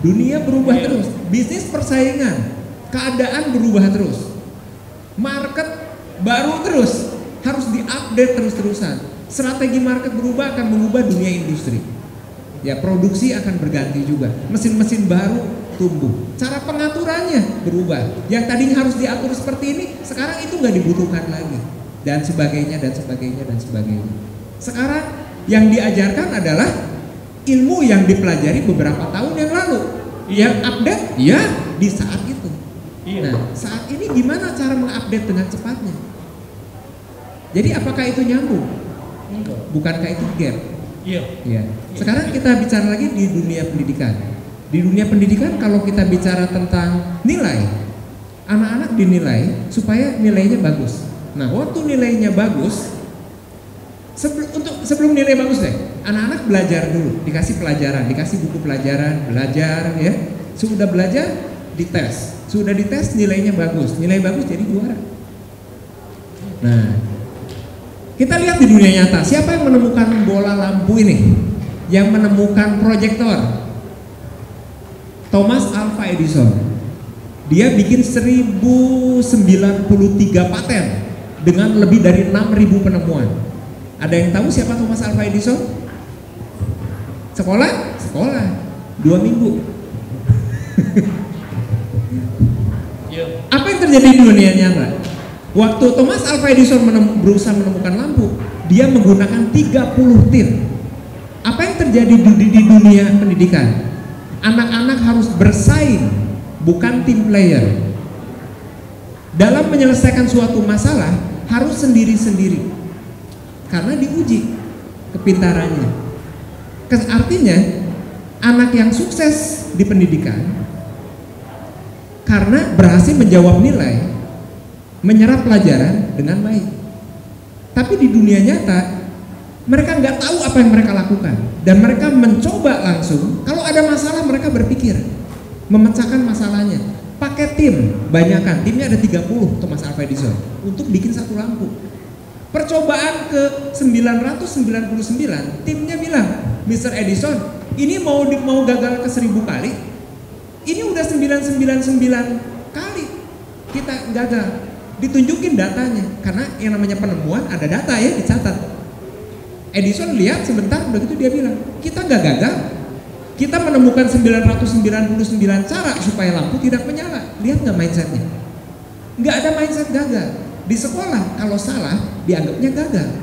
[SPEAKER 2] dunia berubah terus, bisnis persaingan, keadaan berubah terus, market baru terus, harus diupdate terus-terusan. Strategi market berubah akan mengubah dunia industri. Ya, produksi akan berganti juga. Mesin-mesin baru tumbuh. Cara pengaturannya berubah. Yang tadinya harus diatur seperti ini, sekarang itu nggak dibutuhkan lagi. dan sebagainya dan sebagainya dan sebagainya. Sekarang yang diajarkan adalah ilmu yang dipelajari beberapa tahun yang lalu. Yang update ya di saat itu. Nah, saat ini gimana cara mengupdate dengan cepatnya? Jadi apakah itu nyambung? Bukankah itu gap? Iya. Sekarang kita bicara lagi di dunia pendidikan. Di dunia pendidikan kalau kita bicara tentang nilai, anak-anak dinilai supaya nilainya bagus. Nah, waktu nilainya bagus, sebelum nilai bagus deh, anak-anak belajar dulu, dikasih pelajaran, dikasih buku pelajaran, belajar ya. Sudah belajar, dites. Sudah dites nilainya bagus, nilai bagus jadi juara. Nah, kita lihat di dunia nyata, siapa yang menemukan bola lampu ini? Yang menemukan proyektor? Thomas Alva Edison. Dia bikin 1093 paten dengan lebih dari 6.000 penemuan. Ada yang tahu siapa Thomas Alva Edison? Sekolah? Sekolah. 2 minggu. Apa yang terjadi di dunia nyata? Waktu Thomas Alva Edison berusaha menemukan lampu, dia menggunakan 30 tim. Apa yang terjadi di dunia pendidikan? Anak-anak harus bersaing, bukan tim player. Dalam menyelesaikan suatu masalah harus sendiri-sendiri, karena diuji kepintarannya. Artinya anak yang sukses di pendidikan karena berhasil menjawab nilai, menyerap pelajaran dengan baik. Tapi di dunia nyata mereka nggak tahu apa yang mereka lakukan, dan mereka mencoba langsung. Kalau ada masalah mereka berpikir memecahkan masalahnya, pakai tim, banyakan timnya ada 30 Thomas Alva Edison untuk bikin satu lampu. Percobaan ke 999, timnya bilang, Mr. Edison, ini mau gagal ke 1000 kali. Ini udah 999 kali kita gagal. Ditunjukin datanya, karena yang namanya penemuan ada data ya, dicatat. Edison lihat sebentar, begitu dia bilang, kita nggak gagal, kita menemukan 999 cara supaya lampu tidak menyala. Lihat nggak mindsetnya? Nggak ada mindset gagal. Di sekolah kalau salah dianggapnya gagal,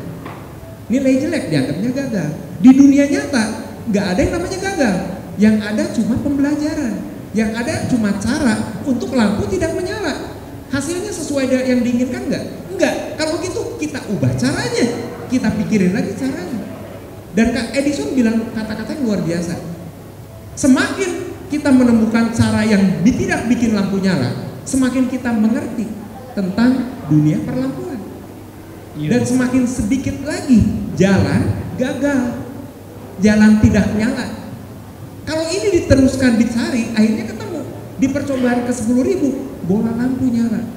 [SPEAKER 2] nilai jelek dianggapnya gagal. Di dunia nyata nggak ada yang namanya gagal, yang ada cuma pembelajaran. Yang ada cuma cara untuk lampu tidak menyala. Hasilnya sesuai dengan yang diinginkan enggak? Enggak. Kalau gitu kita ubah caranya, kita pikirin lagi caranya. Dan Kak Edison bilang kata-kata yang luar biasa. Semakin kita menemukan cara yang tidak bikin lampu nyala, semakin kita mengerti tentang dunia perlampuan. Dan semakin sedikit lagi jalan gagal, jalan tidak nyala. Kalau ini diteruskan dicari, akhirnya ketemu. Di percobaan ke 10.000, bola lampu nyala.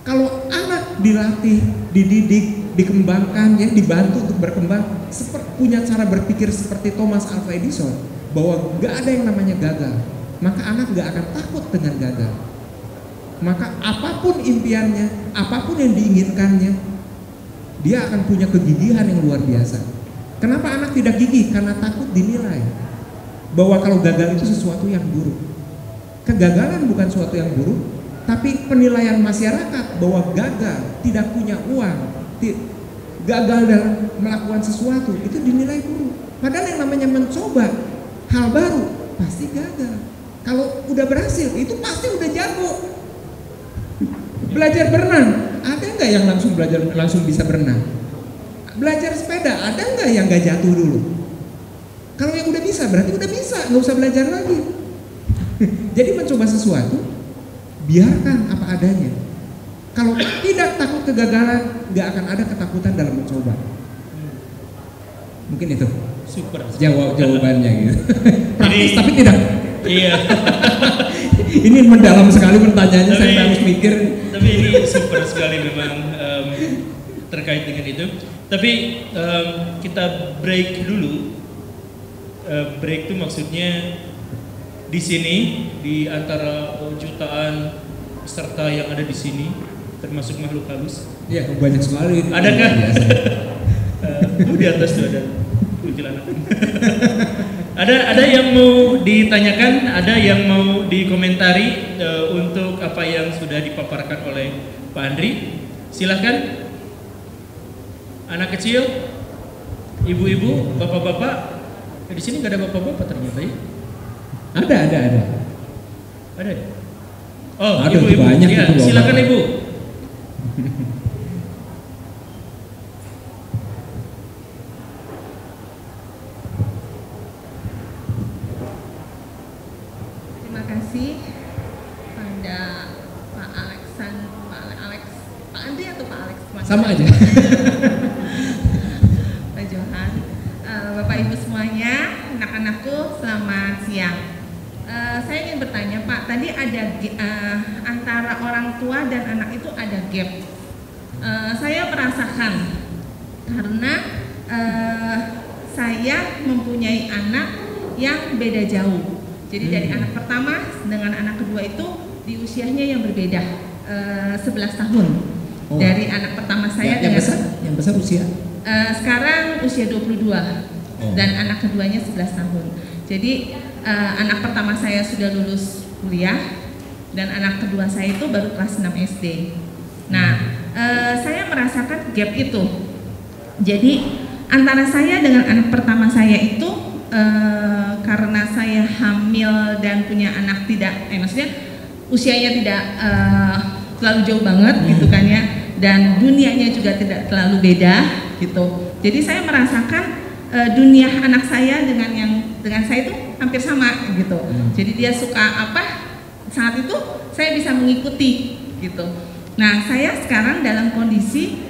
[SPEAKER 2] Kalau anak dilatih, dididik, dikembangkan, ya, dibantu untuk berkembang, punya cara berpikir seperti Thomas Alva Edison, bahwa gak ada yang namanya gagal, maka anak gak akan takut dengan gagal. Maka apapun impiannya, apapun yang diinginkannya, dia akan punya kegigihan yang luar biasa. Kenapa anak tidak gigih? Karena takut dinilai bahwa kalau gagal itu sesuatu yang buruk. Kegagalan bukan sesuatu yang buruk, tapi penilaian masyarakat bahwa gagal, tidak punya uang, gagal dalam melakukan sesuatu, itu dinilai buruk. Padahal yang namanya mencoba hal baru pasti gagal. Kalau udah berhasil itu pasti udah jago. Belajar berenang, ada nggak yang langsung bisa berenang? Belajar sepeda, ada nggak yang nggak jatuh dulu? Kalau yang udah bisa berarti udah bisa, nggak usah belajar lagi. Jadi mencoba sesuatu, biarkan apa adanya. Kalau tidak takut kegagalan, nggak akan ada ketakutan dalam mencoba. Mungkin itu.
[SPEAKER 1] Super.
[SPEAKER 2] Jawabannya gitu. Praktis
[SPEAKER 1] Jadi,
[SPEAKER 2] tapi tidak.
[SPEAKER 1] Iya.
[SPEAKER 2] Ini mendalam sekali pertanyaannya, saya harus mikir.
[SPEAKER 1] Tapi ini super sekali memang terkait dengan itu. Tapi kita break dulu. Break itu maksudnya di sini, di antara jutaan peserta yang ada di sini, termasuk makhluk halus.
[SPEAKER 2] Iya, banyak sekali.
[SPEAKER 1] Adakah? Di atas tuh ada kuntilanak. Ada yang mau ditanyakan, ada yang mau dikomentari untuk apa yang sudah dipaparkan oleh Pak Andri. Silahkan. Anak kecil, ibu-ibu, bapak-bapak. Di sini nggak ada bapak-bapak ternyata ya?
[SPEAKER 2] Ada.
[SPEAKER 1] Ada ya? Oh,
[SPEAKER 2] Ada,
[SPEAKER 1] ibu-ibu.
[SPEAKER 2] banyak
[SPEAKER 1] Ya,
[SPEAKER 2] itu, Bapak.
[SPEAKER 1] silakan ibu.
[SPEAKER 3] Terima kasih pada Pak Alexan, Pak Andri atau Pak Alex?
[SPEAKER 2] Sama aja.
[SPEAKER 3] Pak Johan, Bapak Ibu semuanya, anak-anakku, selamat siang. Saya ingin bertanya Pak, tadi ada antara orang tua dan anak itu ada gap. Saya merasakan karena saya mempunyai anak yang beda jauh. Jadi dari anak pertama dengan anak kedua itu di usianya yang berbeda, 11 tahun.
[SPEAKER 2] Oh.
[SPEAKER 3] Dari anak pertama saya
[SPEAKER 2] yang
[SPEAKER 3] dengan
[SPEAKER 2] besar usia.
[SPEAKER 3] sekarang usia 22 dan anak keduanya 11 tahun. Jadi anak pertama saya sudah lulus kuliah dan anak kedua saya itu baru kelas 6 SD. Nah, saya merasakan gap itu. Jadi antara saya dengan anak pertama saya itu karena saya hamil dan punya anak maksudnya usianya tidak terlalu jauh banget gitu kan ya, dan dunianya juga tidak terlalu beda gitu. Jadi saya merasakan dunia anak saya dengan saya itu hampir sama gitu. Jadi dia suka apa saat itu saya bisa mengikuti gitu. Nah, saya sekarang dalam kondisi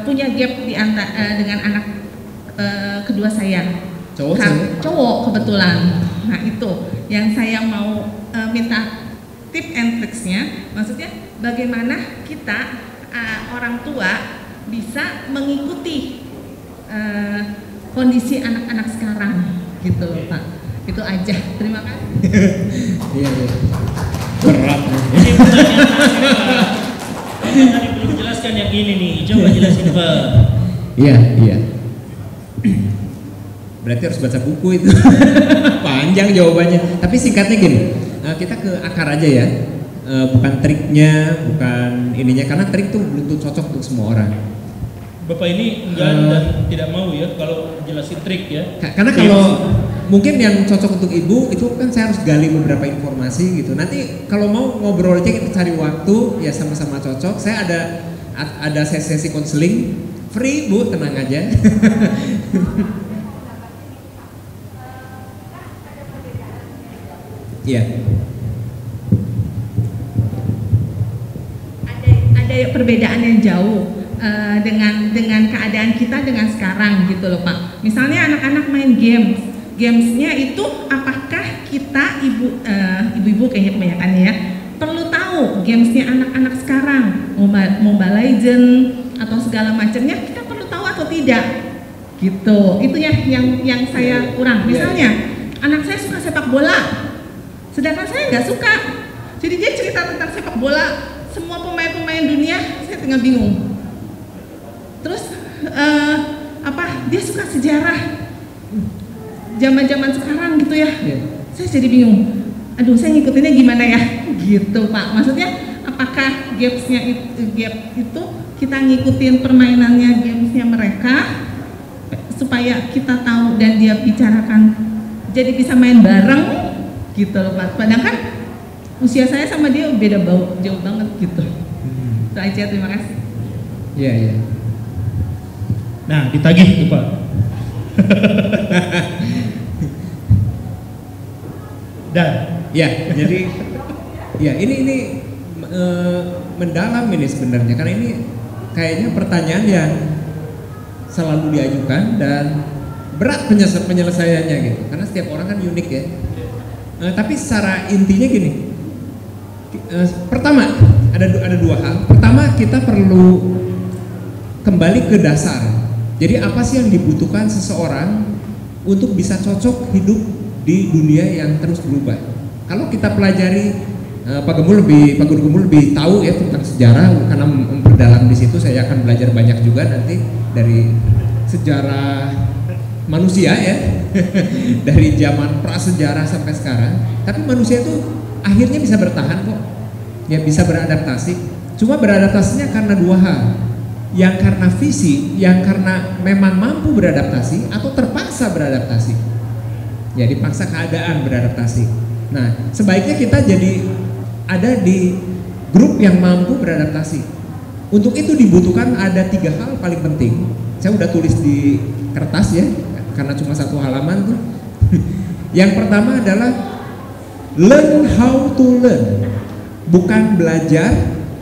[SPEAKER 3] punya gap dengan anak kedua saya. Cowok kebetulan. Nah, itu yang saya mau minta tip and tricksnya, maksudnya bagaimana kita orang tua bisa mengikuti kondisi anak-anak sekarang gitu loh Pak. Itu aja, terima kasih.
[SPEAKER 2] Iya.
[SPEAKER 1] Berat. Ini pertanyaan Pak. Tadi belum jelaskan yang ini nih, coba jelasin Pak.
[SPEAKER 2] Iya. Berarti harus baca buku itu. Panjang jawabannya. Tapi singkatnya gini, kita ke akar aja ya. Bukan triknya, bukan ininya, karena trik tuh belum tentu cocok untuk semua orang.
[SPEAKER 1] Bapak ini enggan dan tidak mau ya kalau jelasin trik ya.
[SPEAKER 2] Karena kalau mungkin yang cocok untuk ibu itu kan saya harus gali beberapa informasi gitu. Nanti kalau mau ngobrol aja kita cari waktu ya sama-sama cocok. Saya ada sesi konseling free Bu, tenang aja. Iya.
[SPEAKER 3] Ada perbedaan yang jauh dengan keadaan kita dengan sekarang gitu loh Pak. Misalnya anak-anak main gamesnya itu apakah kita ibu-ibu kayaknya kebanyakan ya perlu tahu gamesnya anak-anak sekarang, Mobile Legends atau segala macamnya, kita perlu tahu atau tidak gitu. Itu ya yang saya kurang. Misalnya anak saya suka sepak bola, sedangkan saya nggak suka. Jadi dia cerita tentang sepak bola, semua pemain-pemain dunia, saya tengah bingung. Terus dia suka sejarah zaman-zaman sekarang gitu ya. Saya jadi bingung. Aduh, saya ngikutinnya gimana ya? Gitu Pak. Maksudnya apakah gap itu kita ngikutin permainannya gamesnya mereka supaya kita tahu dan dia bicarakan jadi bisa main bareng gitu loh Pak. Padahal kan usia saya sama dia beda jauh banget gitu. Itu aja, terima kasih.
[SPEAKER 2] Iya.
[SPEAKER 1] Nah, ditagih tuh Pak. Dan
[SPEAKER 2] ya, jadi ya ini mendalam ini sebenarnya, karena ini kayaknya pertanyaan yang selalu diajukan dan berat penyelesaiannya gitu, karena setiap orang kan unik ya. Tapi secara intinya gini, pertama ada dua hal. Pertama, kita perlu kembali ke dasar. Jadi apa sih yang dibutuhkan seseorang untuk bisa cocok hidup di dunia yang terus berubah? Kalau kita pelajari, Pak Guru Gembul lebih tahu ya tentang sejarah, karena memperdalam di situ. Saya akan belajar banyak juga nanti dari sejarah manusia ya, dari zaman prasejarah sampai sekarang. Tapi manusia itu akhirnya bisa bertahan kok, ya bisa beradaptasi. Cuma beradaptasinya karena dua hal. yang karena visi, yang karena memang mampu beradaptasi atau terpaksa beradaptasi. Ya, dipaksa keadaan beradaptasi. Nah, sebaiknya kita jadi ada di grup yang mampu beradaptasi. Untuk itu dibutuhkan ada 3 hal paling penting. Saya udah tulis di kertas ya, karena cuma 1 halaman tuh. Yang pertama adalah learn how to learn. Bukan belajar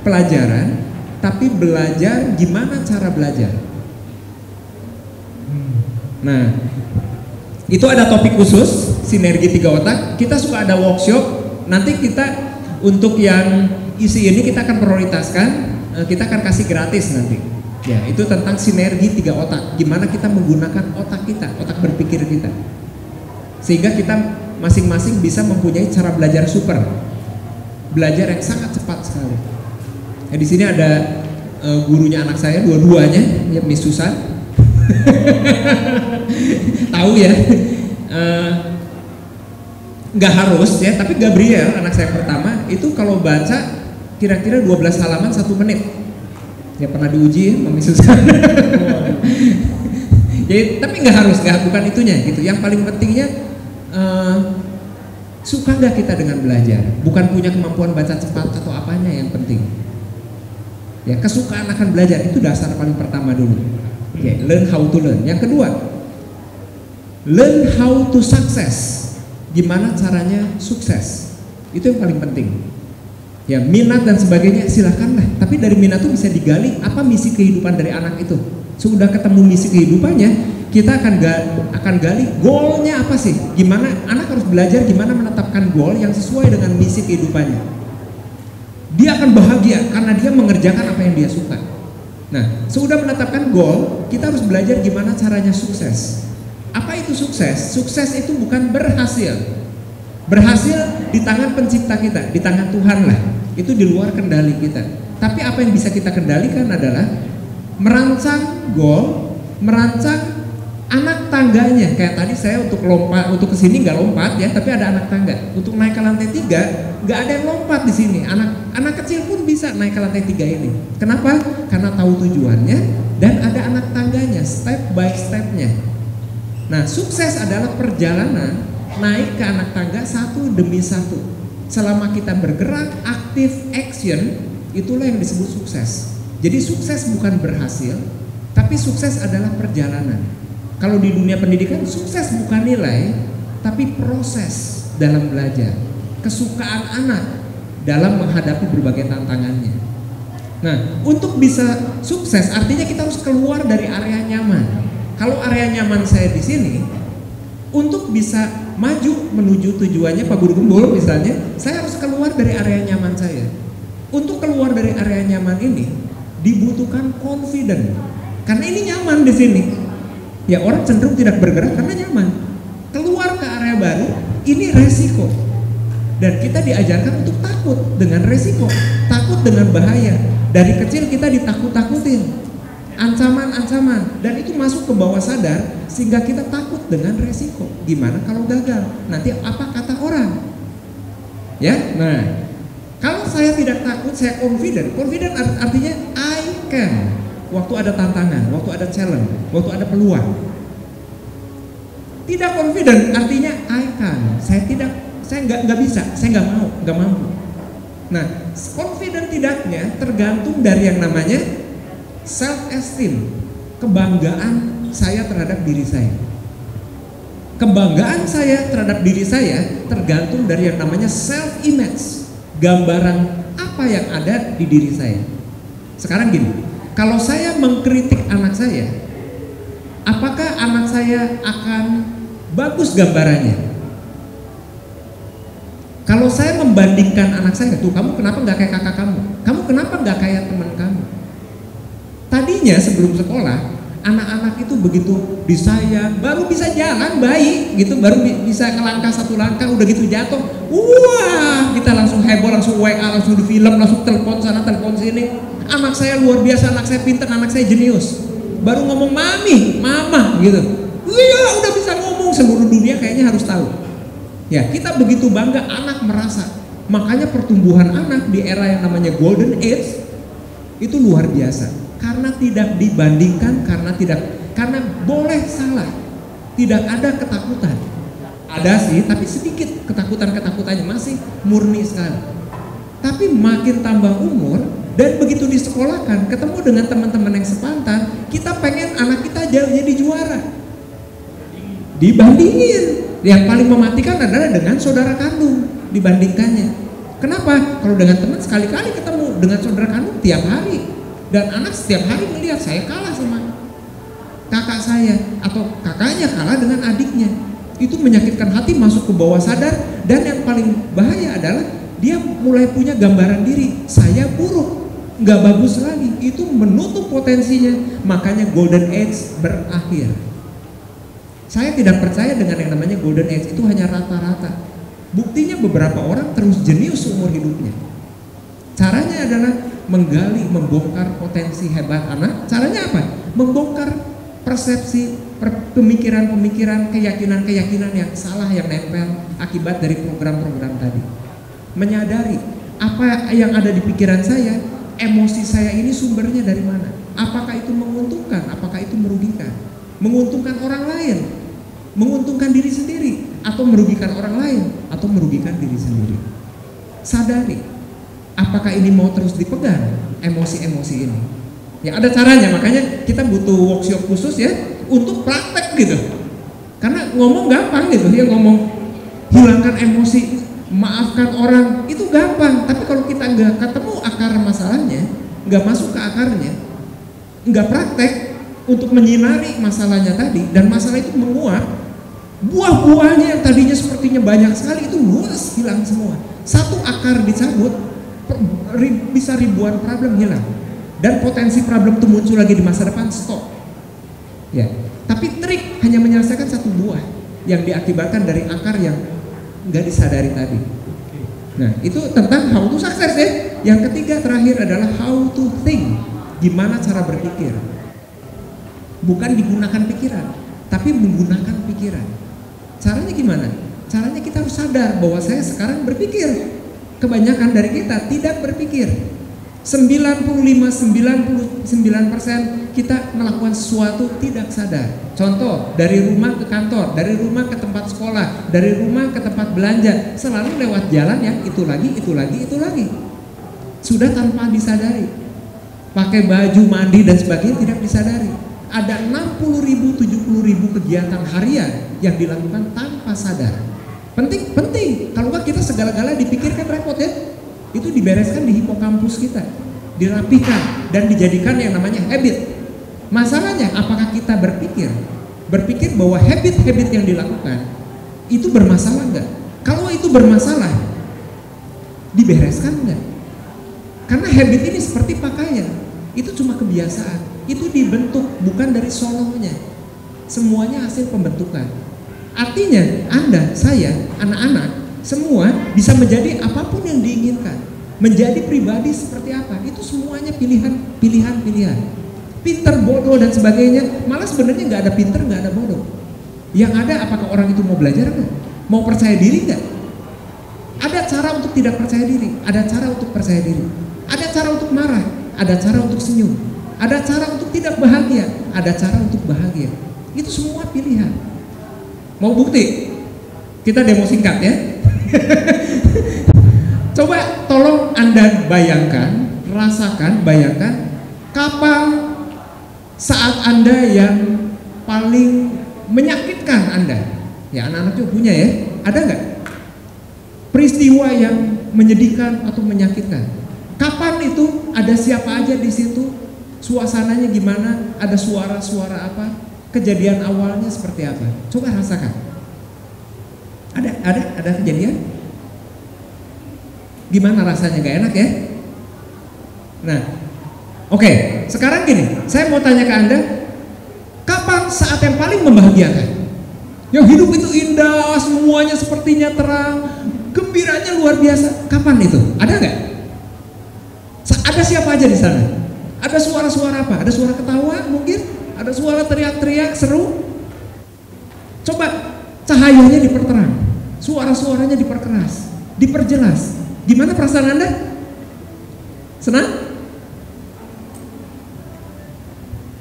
[SPEAKER 2] pelajaran, tapi belajar gimana cara belajar. Nah, itu ada topik khusus sinergi 3 otak. Kita suka ada workshop. Nanti kita untuk yang isi ini kita akan prioritaskan, kita akan kasih gratis nanti. Ya, itu tentang sinergi 3 otak. Gimana kita menggunakan otak kita, otak berpikir kita, sehingga kita masing-masing bisa mempunyai cara belajar super, belajar yang sangat cepat sekali. Nah, di sini ada gurunya anak saya, dua-duanya, ya, Miss Susan. Tahu ya, nggak harus ya, tapi Gabriel anak saya pertama itu kalau baca kira-kira 12 halaman 1 menit. Ya pernah diuji ya, Miss Susan. Ya, tapi nggak harus, bukan itunya gitu. Yang paling pentingnya suka nggak kita dengan belajar, bukan punya kemampuan baca cepat atau apanya yang penting. Ya, kesukaan akan belajar itu dasar paling pertama dulu. Oke, learn how to learn. Yang kedua, learn how to success. Gimana caranya sukses? Itu yang paling penting. Ya, minat dan sebagainya silakanlah. Tapi dari minat itu bisa digali apa misi kehidupan dari anak itu. Sudah ketemu misi kehidupannya, kita akan gali goalnya apa sih? Gimana anak harus belajar gimana menetapkan goal yang sesuai dengan misi kehidupannya. Dia akan bahagia karena dia mengerjakan apa yang dia suka. Nah, sudah menetapkan goal, kita harus belajar gimana caranya sukses. Apa itu sukses? Sukses itu bukan berhasil. Berhasil di tangan pencipta kita, di tangan Tuhan lah. Itu di luar kendali kita. Tapi apa yang bisa kita kendalikan adalah merancang goal, merancang anak tangganya. Kayak tadi saya untuk lompat, untuk kesini nggak lompat ya, tapi ada anak tangga. Untuk naik ke lantai 3 nggak ada yang lompat di sini. Anak kecil pun bisa naik ke lantai 3 ini. Kenapa? Karena tahu tujuannya dan ada anak tangganya, step by stepnya. Nah, sukses adalah perjalanan naik ke anak tangga 1 demi 1. Selama kita bergerak, aktif, action, itulah yang disebut sukses. Jadi sukses bukan berhasil, tapi sukses adalah perjalanan. Kalau di dunia pendidikan, sukses bukan nilai, tapi proses dalam belajar, kesukaan anak dalam menghadapi berbagai tantangannya. Nah, untuk bisa sukses artinya kita harus keluar dari area nyaman. Kalau area nyaman saya di sini, untuk bisa maju menuju tujuannya Pak Guru Gembul misalnya, saya harus keluar dari area nyaman saya. Untuk keluar dari area nyaman ini dibutuhkan confident, karena ini nyaman di sini. Ya, orang cenderung tidak bergerak karena nyaman. Keluar ke area baru, ini resiko. Dan kita diajarkan untuk takut dengan resiko, takut dengan bahaya. Dari kecil kita ditakut-takutin, ancaman-ancaman, dan itu masuk ke bawah sadar sehingga kita takut dengan resiko. Gimana kalau gagal? Nanti apa kata orang? Ya, nah, kalau saya tidak takut, saya confident. Confident artinya I can. Waktu ada tantangan, waktu ada challenge, waktu ada peluang. Tidak confident artinya I can. Saya nggak bisa, saya nggak mampu. Nah, confident tidaknya tergantung dari yang namanya self esteem, kebanggaan saya terhadap diri saya. Kebanggaan saya terhadap diri saya tergantung dari yang namanya self image, gambaran apa yang ada di diri saya. Sekarang gini, kalau saya mengkritik anak saya, apakah anak saya akan bagus gambarannya? Kalau saya membandingkan anak saya, tuh kamu kenapa nggak kayak kakak kamu? Kamu kenapa nggak kayak teman kamu? Tadinya sebelum sekolah, anak-anak itu begitu disayang, baru bisa jalan baik gitu, baru bisa ngelangkah 1 langkah, udah gitu jatuh, wah kita langsung heboh, langsung WA, langsung di film, langsung telepon sana, telepon sini. Anak saya luar biasa, anak saya pintar, anak saya jenius. Baru ngomong mami, mama gitu. Iya, udah bisa ngomong, seluruh dunia kayaknya harus tahu. Ya, kita begitu bangga, anak merasa. Makanya pertumbuhan anak di era yang namanya golden age itu luar biasa. Karena tidak dibandingkan, karena boleh salah. Tidak ada ketakutan. Ada sih, tapi sedikit ketakutannya masih murni sekali. Tapi makin tambah umur dan begitu disekolahkan, ketemu dengan teman-teman yang sepantar, kita pengen anak kita jadi juara. Dibandingin, yang paling mematikan adalah dengan saudara kandung dibandingkannya. Kenapa? Kalau dengan teman sekali-kali ketemu, dengan saudara kandung tiap hari, dan anak setiap hari melihat saya kalah sama kakak saya atau kakaknya kalah dengan adiknya. Itu menyakitkan hati, masuk ke bawah sadar, dan yang paling bahaya adalah dia mulai punya gambaran diri, saya buruk, nggak bagus lagi. Itu menutup potensinya, makanya golden age berakhir. Saya tidak percaya dengan yang namanya golden age, itu hanya rata-rata. Buktinya beberapa orang terus jenius seumur hidupnya. Caranya adalah menggali, membongkar potensi hebat anak. Caranya apa? Membongkar persepsi, pemikiran-pemikiran, keyakinan-keyakinan yang salah yang nempel akibat dari program-program tadi. Menyadari apa yang ada di pikiran saya, emosi saya ini sumbernya dari mana? Apakah itu menguntungkan? Apakah itu merugikan? Menguntungkan orang lain, menguntungkan diri sendiri, atau merugikan orang lain, atau merugikan diri sendiri. Sadari, apakah ini mau terus dipegang emosi-emosi ini? Ya ada caranya, makanya kita butuh workshop khusus ya untuk praktek gitu. Karena ngomong gampang gitu, ya ngomong hilangkan emosi, maafkan orang itu gampang. Tapi kalau kita nggak ketemu akar masalahnya, nggak masuk ke akarnya, nggak praktek untuk menyinari masalahnya tadi, dan masalah itu menguap, buah-buahnya yang tadinya sepertinya banyak sekali itu luas, hilang semua. Satu akar dicabut, bisa ribuan problem hilang. Dan potensi problem itu muncul lagi di masa depan, stop. Ya, tapi trik hanya menyelesaikan satu buah yang diakibatkan dari akar yang nggak disadari tadi. Nah, itu tentang how to success ya. Yang ketiga terakhir adalah how to think. Gimana cara berpikir? Bukan digunakan pikiran, tapi menggunakan pikiran. Caranya gimana? Caranya kita harus sadar bahwa saya sekarang berpikir. Kebanyakan dari kita tidak berpikir. 95-99% kita melakukan sesuatu tidak sadar. Contoh, dari rumah ke kantor, dari rumah ke tempat sekolah, dari rumah ke tempat belanja, selalu lewat jalan yang itu lagi. Sudah tanpa disadari. Pakai baju, mandi dan sebagainya tidak disadari. Ada 60.000-70.000 kegiatan harian yang dilakukan tanpa sadar. Penting. Kalau nggak kita segala-gala dipikirkan repot ya. Itu dibereskan di hipokampus kita, dirapikan dan dijadikan yang namanya habit. Masalahnya apakah kita berpikir bahwa habit-habit yang dilakukan itu bermasalah enggak? Kalau itu bermasalah, dibereskan enggak? Karena habit ini seperti pakaian, itu cuma kebiasaan, itu dibentuk bukan dari solonya. Semuanya hasil pembentukan. Artinya Anda, saya, anak-anak semua bisa menjadi apapun yang diinginkan. Menjadi pribadi seperti apa, itu semuanya pilihan. Pinter, bodoh dan sebagainya, malah sebenarnya nggak ada pinter, nggak ada bodoh. Yang ada apakah orang itu mau belajar nggak? Mau percaya diri nggak? Ada cara untuk tidak percaya diri, ada cara untuk percaya diri. Ada cara untuk marah, ada cara untuk senyum. Ada cara untuk tidak bahagia, ada cara untuk bahagia. Itu semua pilihan. Mau bukti? Kita demo singkat ya. Coba tolong Anda bayangkan, bayangkan kapal saat Anda yang paling menyakitkan Anda. Ya anak-anak juga punya ya, ada nggak? Peristiwa yang menyedihkan atau menyakitkan. Kapan itu? Ada siapa aja di situ? Suasananya gimana? Ada suara-suara apa? Kejadian awalnya seperti apa? Coba rasakan. Ada kejadian? Gimana rasanya, gak enak ya? Nah, oke, sekarang gini, saya mau tanya ke Anda, kapan saat yang paling membahagiakan? Yang hidup itu indah, semuanya sepertinya terang, gembiranya luar biasa. Kapan itu? Ada nggak? Ada siapa aja di sana? Ada suara-suara apa? Ada suara ketawa mungkin? Ada suara teriak-teriak seru? Coba cahayanya diperterang, suara-suaranya diperkeras, diperjelas. Gimana perasaan Anda? Senang?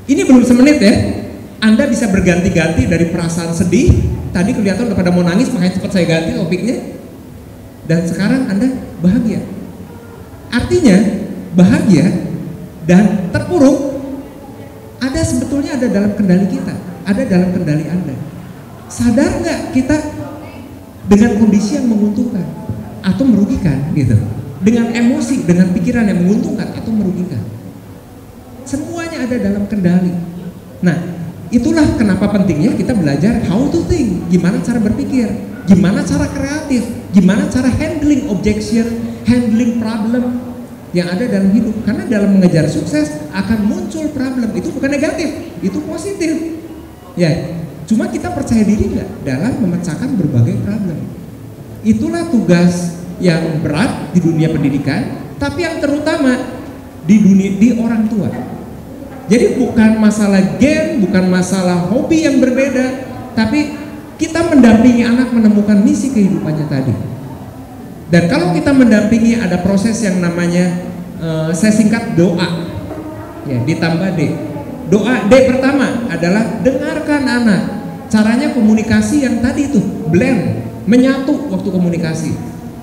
[SPEAKER 2] Ini belum semenit ya. Anda bisa berganti-ganti dari perasaan sedih. Tadi kelihatan udah pada mau nangis, makanya cepat saya ganti topiknya. Dan sekarang Anda bahagia. Artinya bahagia dan terpuruk sebetulnya ada dalam kendali kita, ada dalam kendali Anda. Sadar nggak kita dengan kondisi yang menguntungkan atau merugikan gitu, dengan emosi, dengan pikiran yang menguntungkan atau merugikan, semuanya ada dalam kendali. Nah, itulah kenapa pentingnya kita belajar how to think, gimana cara berpikir, gimana cara kreatif, gimana cara handling objection, handling problem yang ada dalam hidup. Karena dalam mengejar sukses akan muncul problem, itu bukan negatif, itu positif. Ya, cuma kita percaya diri nggak dalam memecahkan berbagai problem. Itulah tugas yang berat di dunia pendidikan, tapi yang terutama di orang tua. Jadi bukan masalah game, bukan masalah hobi yang berbeda, tapi kita mendampingi anak menemukan misi kehidupannya tadi. Dan kalau kita mendampingi ada proses yang namanya saya singkat doa, ya ditambah D. Doa D pertama adalah dengarkan anak. Caranya komunikasi yang tadi itu blend, menyatu waktu komunikasi.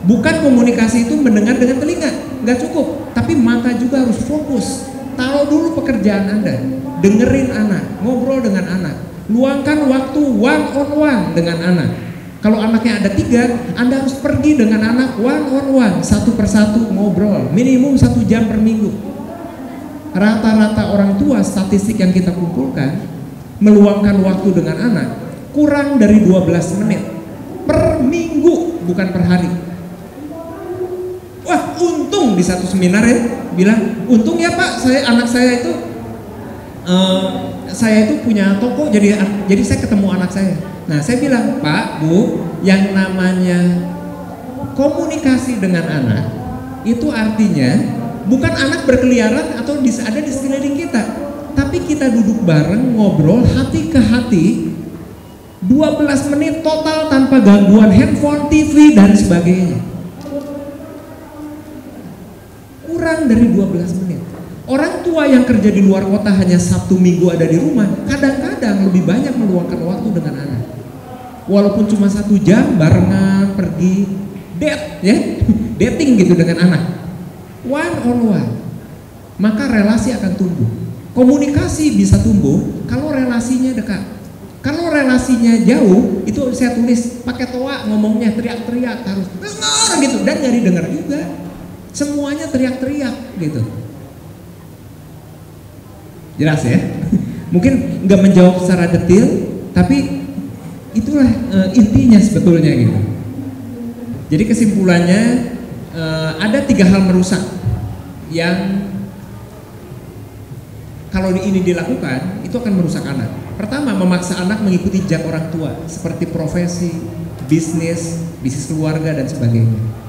[SPEAKER 2] Bukan komunikasi itu mendengar dengan telinga, nggak cukup, tapi mata juga harus fokus. Taruh dulu pekerjaan Anda, dengerin anak, ngobrol dengan anak, luangkan waktu one on one dengan anak. Kalau anaknya ada 3, Anda harus pergi dengan anak one on one, satu persatu ngobrol, minimum 1 jam per minggu. Rata-rata orang tua statistik yang kita kumpulkan meluangkan waktu dengan anak kurang dari 12 menit per minggu, bukan per hari. Wah, untung di satu seminar ya bilang, untung ya Pak, anak saya itu punya toko, jadi saya ketemu anak saya. Nah, saya bilang, Pak, Bu, yang namanya komunikasi dengan anak itu artinya bukan anak berkeliaran atau ada di sekeliling kita, tapi kita duduk bareng, ngobrol hati ke hati 12 menit total tanpa gangguan handphone, TV, dan sebagainya. Kurang dari 12 menit. Orang tua yang kerja di luar kota hanya Sabtu Minggu ada di rumah, kadang-kadang lebih banyak meluangkan waktu dengan anak. Walaupun cuma 1 jam barengan pergi date ya, dating gitu dengan anak, one on one, maka relasi akan tumbuh. Komunikasi bisa tumbuh kalau relasinya dekat. Kalau relasinya jauh, itu saya tulis pakai toa ngomongnya teriak-teriak harus dengar gitu, dan nyari dengar juga. Semuanya teriak-teriak gitu. Jelas ya? Mungkin nggak menjawab secara detail, tapi itulah intinya sebetulnya gitu. Jadi kesimpulannya ada 3 hal merusak yang kalau ini dilakukan itu akan merusak anak. Pertama, memaksa anak mengikuti jejak orang tua seperti profesi, bisnis keluarga dan sebagainya.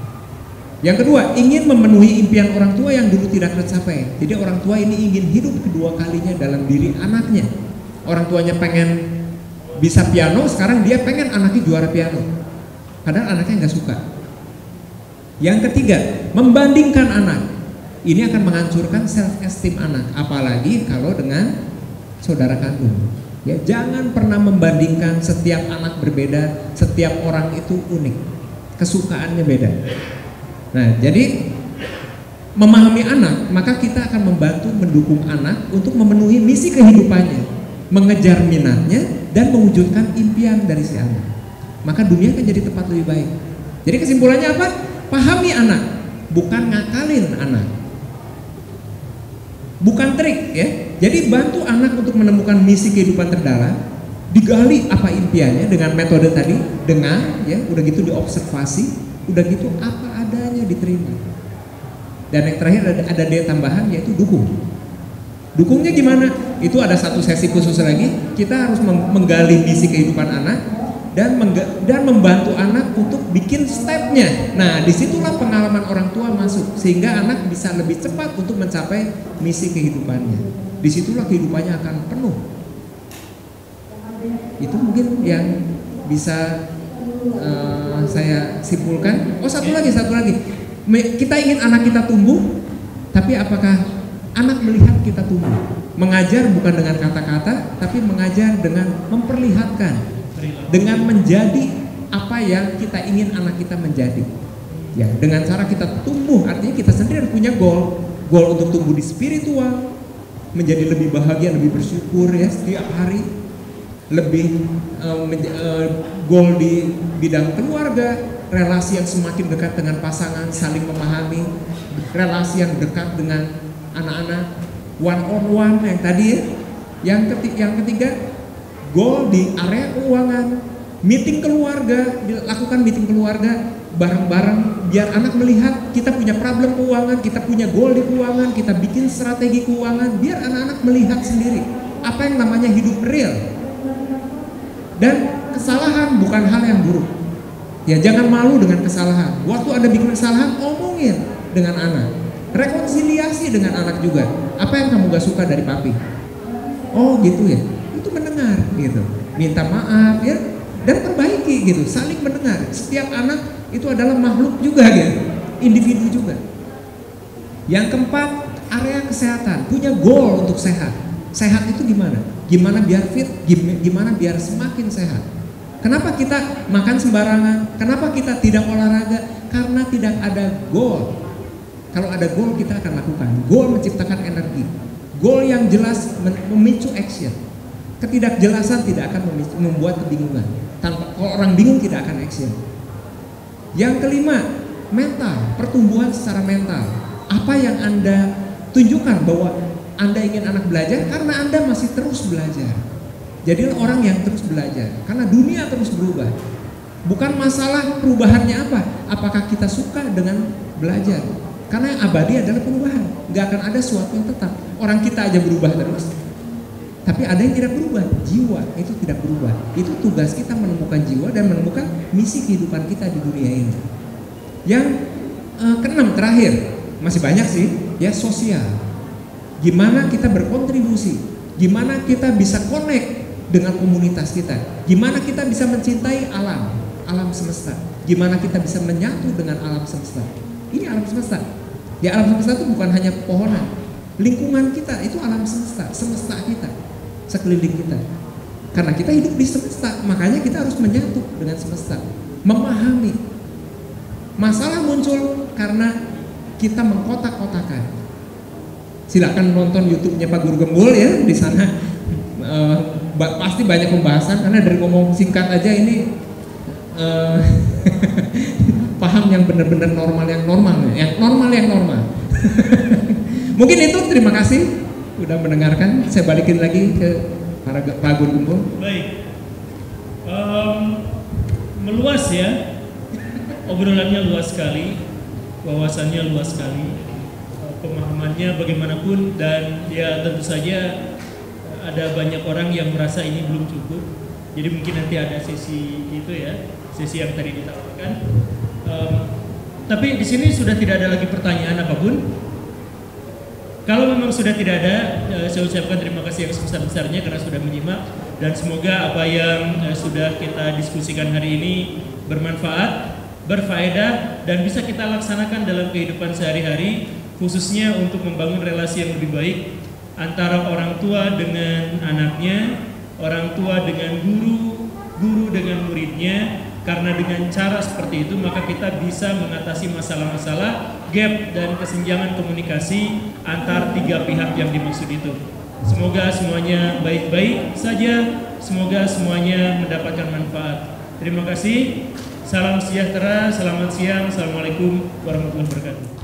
[SPEAKER 2] Yang kedua, ingin memenuhi impian orang tua yang dulu tidak tercapai. Jadi orang tua ini ingin hidup kedua kalinya dalam diri anaknya. Orang tuanya pengen bisa piano, sekarang dia pengen anaknya juara piano, padahal anaknya nggak suka. Yang ketiga, membandingkan anak. Ini akan menghancurkan self esteem anak, apalagi kalau dengan saudara kandung. Ya, jangan pernah membandingkan, setiap anak berbeda, setiap orang itu unik, kesukaannya beda. Nah, jadi memahami anak, maka kita akan membantu mendukung anak untuk memenuhi misi kehidupannya, mengejar minatnya dan mewujudkan impian dari si anak. Maka dunia akan jadi tempat lebih baik. Jadi kesimpulannya apa? Pahami anak, bukan ngakalin anak. Bukan trik ya. Jadi bantu anak untuk menemukan misi kehidupan terdalam, digali apa impiannya dengan metode tadi, dengar ya, udah gitu diobservasi, udah gitu apa adanya diterima. Dan yang terakhir ada D tambahan, yaitu dukung. Dukungnya gimana? Itu ada satu sesi khusus lagi. Kita harus menggali misi kehidupan anak dan membantu anak untuk bikin stepnya. Nah, disitulah pengalaman orang tua masuk, sehingga anak bisa lebih cepat untuk mencapai misi kehidupannya. Disitulah kehidupannya akan penuh. Itu mungkin yang bisa saya simpulkan. Oh, satu lagi. Kita ingin anak kita tumbuh, tapi apakah anak melihat kita tumbuh? Mengajar bukan dengan kata-kata, tapi mengajar dengan memperlihatkan, dengan menjadi apa yang kita ingin anak kita menjadi. Ya, dengan cara kita tumbuh, artinya kita sendiri punya goal untuk tumbuh di spiritual, menjadi lebih bahagia, lebih bersyukur ya setiap hari, lebih goal di bidang keluarga, relasi yang semakin dekat dengan pasangan, saling memahami, relasi yang dekat dengan anak-anak, one on one yang tadi ya. Yang ketiga, goal di area keuangan, meeting keluarga, lakukan meeting keluarga bareng-bareng biar anak melihat kita punya problem keuangan, kita punya goal di keuangan, kita bikin strategi keuangan biar anak-anak melihat sendiri apa yang namanya hidup real. Dan kesalahan bukan hal yang buruk. Ya, jangan malu dengan kesalahan. Waktu Anda bikin kesalahan, omongin dengan anak. Rekonsiliasi dengan anak juga. Apa yang kamu gak suka dari papi? Oh gitu ya. Itu mendengar gitu. Minta maaf ya. Dan perbaiki gitu. Saling mendengar. Setiap anak itu adalah makhluk juga gitu. Individu juga. Yang keempat, area kesehatan. Punya goal untuk sehat. Sehat itu gimana? Gimana biar fit? Gimana biar semakin sehat? Kenapa kita makan sembarangan? Kenapa kita tidak olahraga? Karena tidak ada goal. Kalau ada goal kita akan lakukan. Goal menciptakan energi. Goal yang jelas memicu action. Ketidakjelasan tidak akan membuat kebingungan. Kalau orang bingung tidak akan action. Yang kelima, mental, pertumbuhan secara mental. Apa yang Anda tunjukkan bahwa Anda ingin anak belajar karena Anda masih terus belajar. Jadilah orang yang terus belajar, karena dunia terus berubah. Bukan masalah perubahannya apa, apakah kita suka dengan belajar. Karena yang abadi adalah perubahan, nggak akan ada sesuatu yang tetap. Orang kita aja berubah terus, tapi ada yang tidak berubah, jiwa itu tidak berubah. Itu tugas kita menemukan jiwa dan menemukan misi kehidupan kita di dunia ini. Yang keenam terakhir, masih banyak sih, ya sosial. Gimana kita berkontribusi, gimana kita bisa connect dengan komunitas kita, gimana kita bisa mencintai alam semesta, gimana kita bisa menyatu dengan alam semesta. Ini alam semesta. Ya, alam semesta itu bukan hanya pepohonan, lingkungan kita itu alam semesta, semesta kita, sekeliling kita. Karena kita hidup di semesta, makanya kita harus menyatu dengan semesta, memahami. Masalah muncul karena kita mengkotak-kotakan. Silakan nonton YouTube-nya Pak Guru Gembul ya, di sana pasti banyak pembahasan, karena dari ngomong singkat aja ini paham yang benar-benar normal yang normal. Mungkin itu, terima kasih sudah mendengarkan. Saya balikin lagi ke Pak Guru Gembul.
[SPEAKER 1] Baik, meluas ya, obrolannya luas sekali, wawasannya luas sekali, pemahamannya bagaimanapun, dan ya tentu saja ada banyak orang yang merasa ini belum cukup. Jadi mungkin nanti ada sesi itu ya, sesi yang tadi ditawarkan. Tapi di sini sudah tidak ada lagi pertanyaan apapun. Kalau memang sudah tidak ada, saya ucapkan terima kasih yang sebesar-besarnya karena sudah menyimak, dan semoga apa yang sudah kita diskusikan hari ini bermanfaat, berfaedah, dan bisa kita laksanakan dalam kehidupan sehari-hari, khususnya untuk membangun relasi yang lebih baik antara orang tua dengan anaknya, orang tua dengan guru, guru dengan muridnya. Karena dengan cara seperti itu maka kita bisa mengatasi masalah-masalah, gap dan kesenjangan komunikasi antar tiga pihak yang dimaksud itu. Semoga semuanya baik-baik saja, semoga semuanya mendapatkan manfaat. Terima kasih, salam sejahtera, selamat siang, assalamualaikum warahmatullahi wabarakatuh.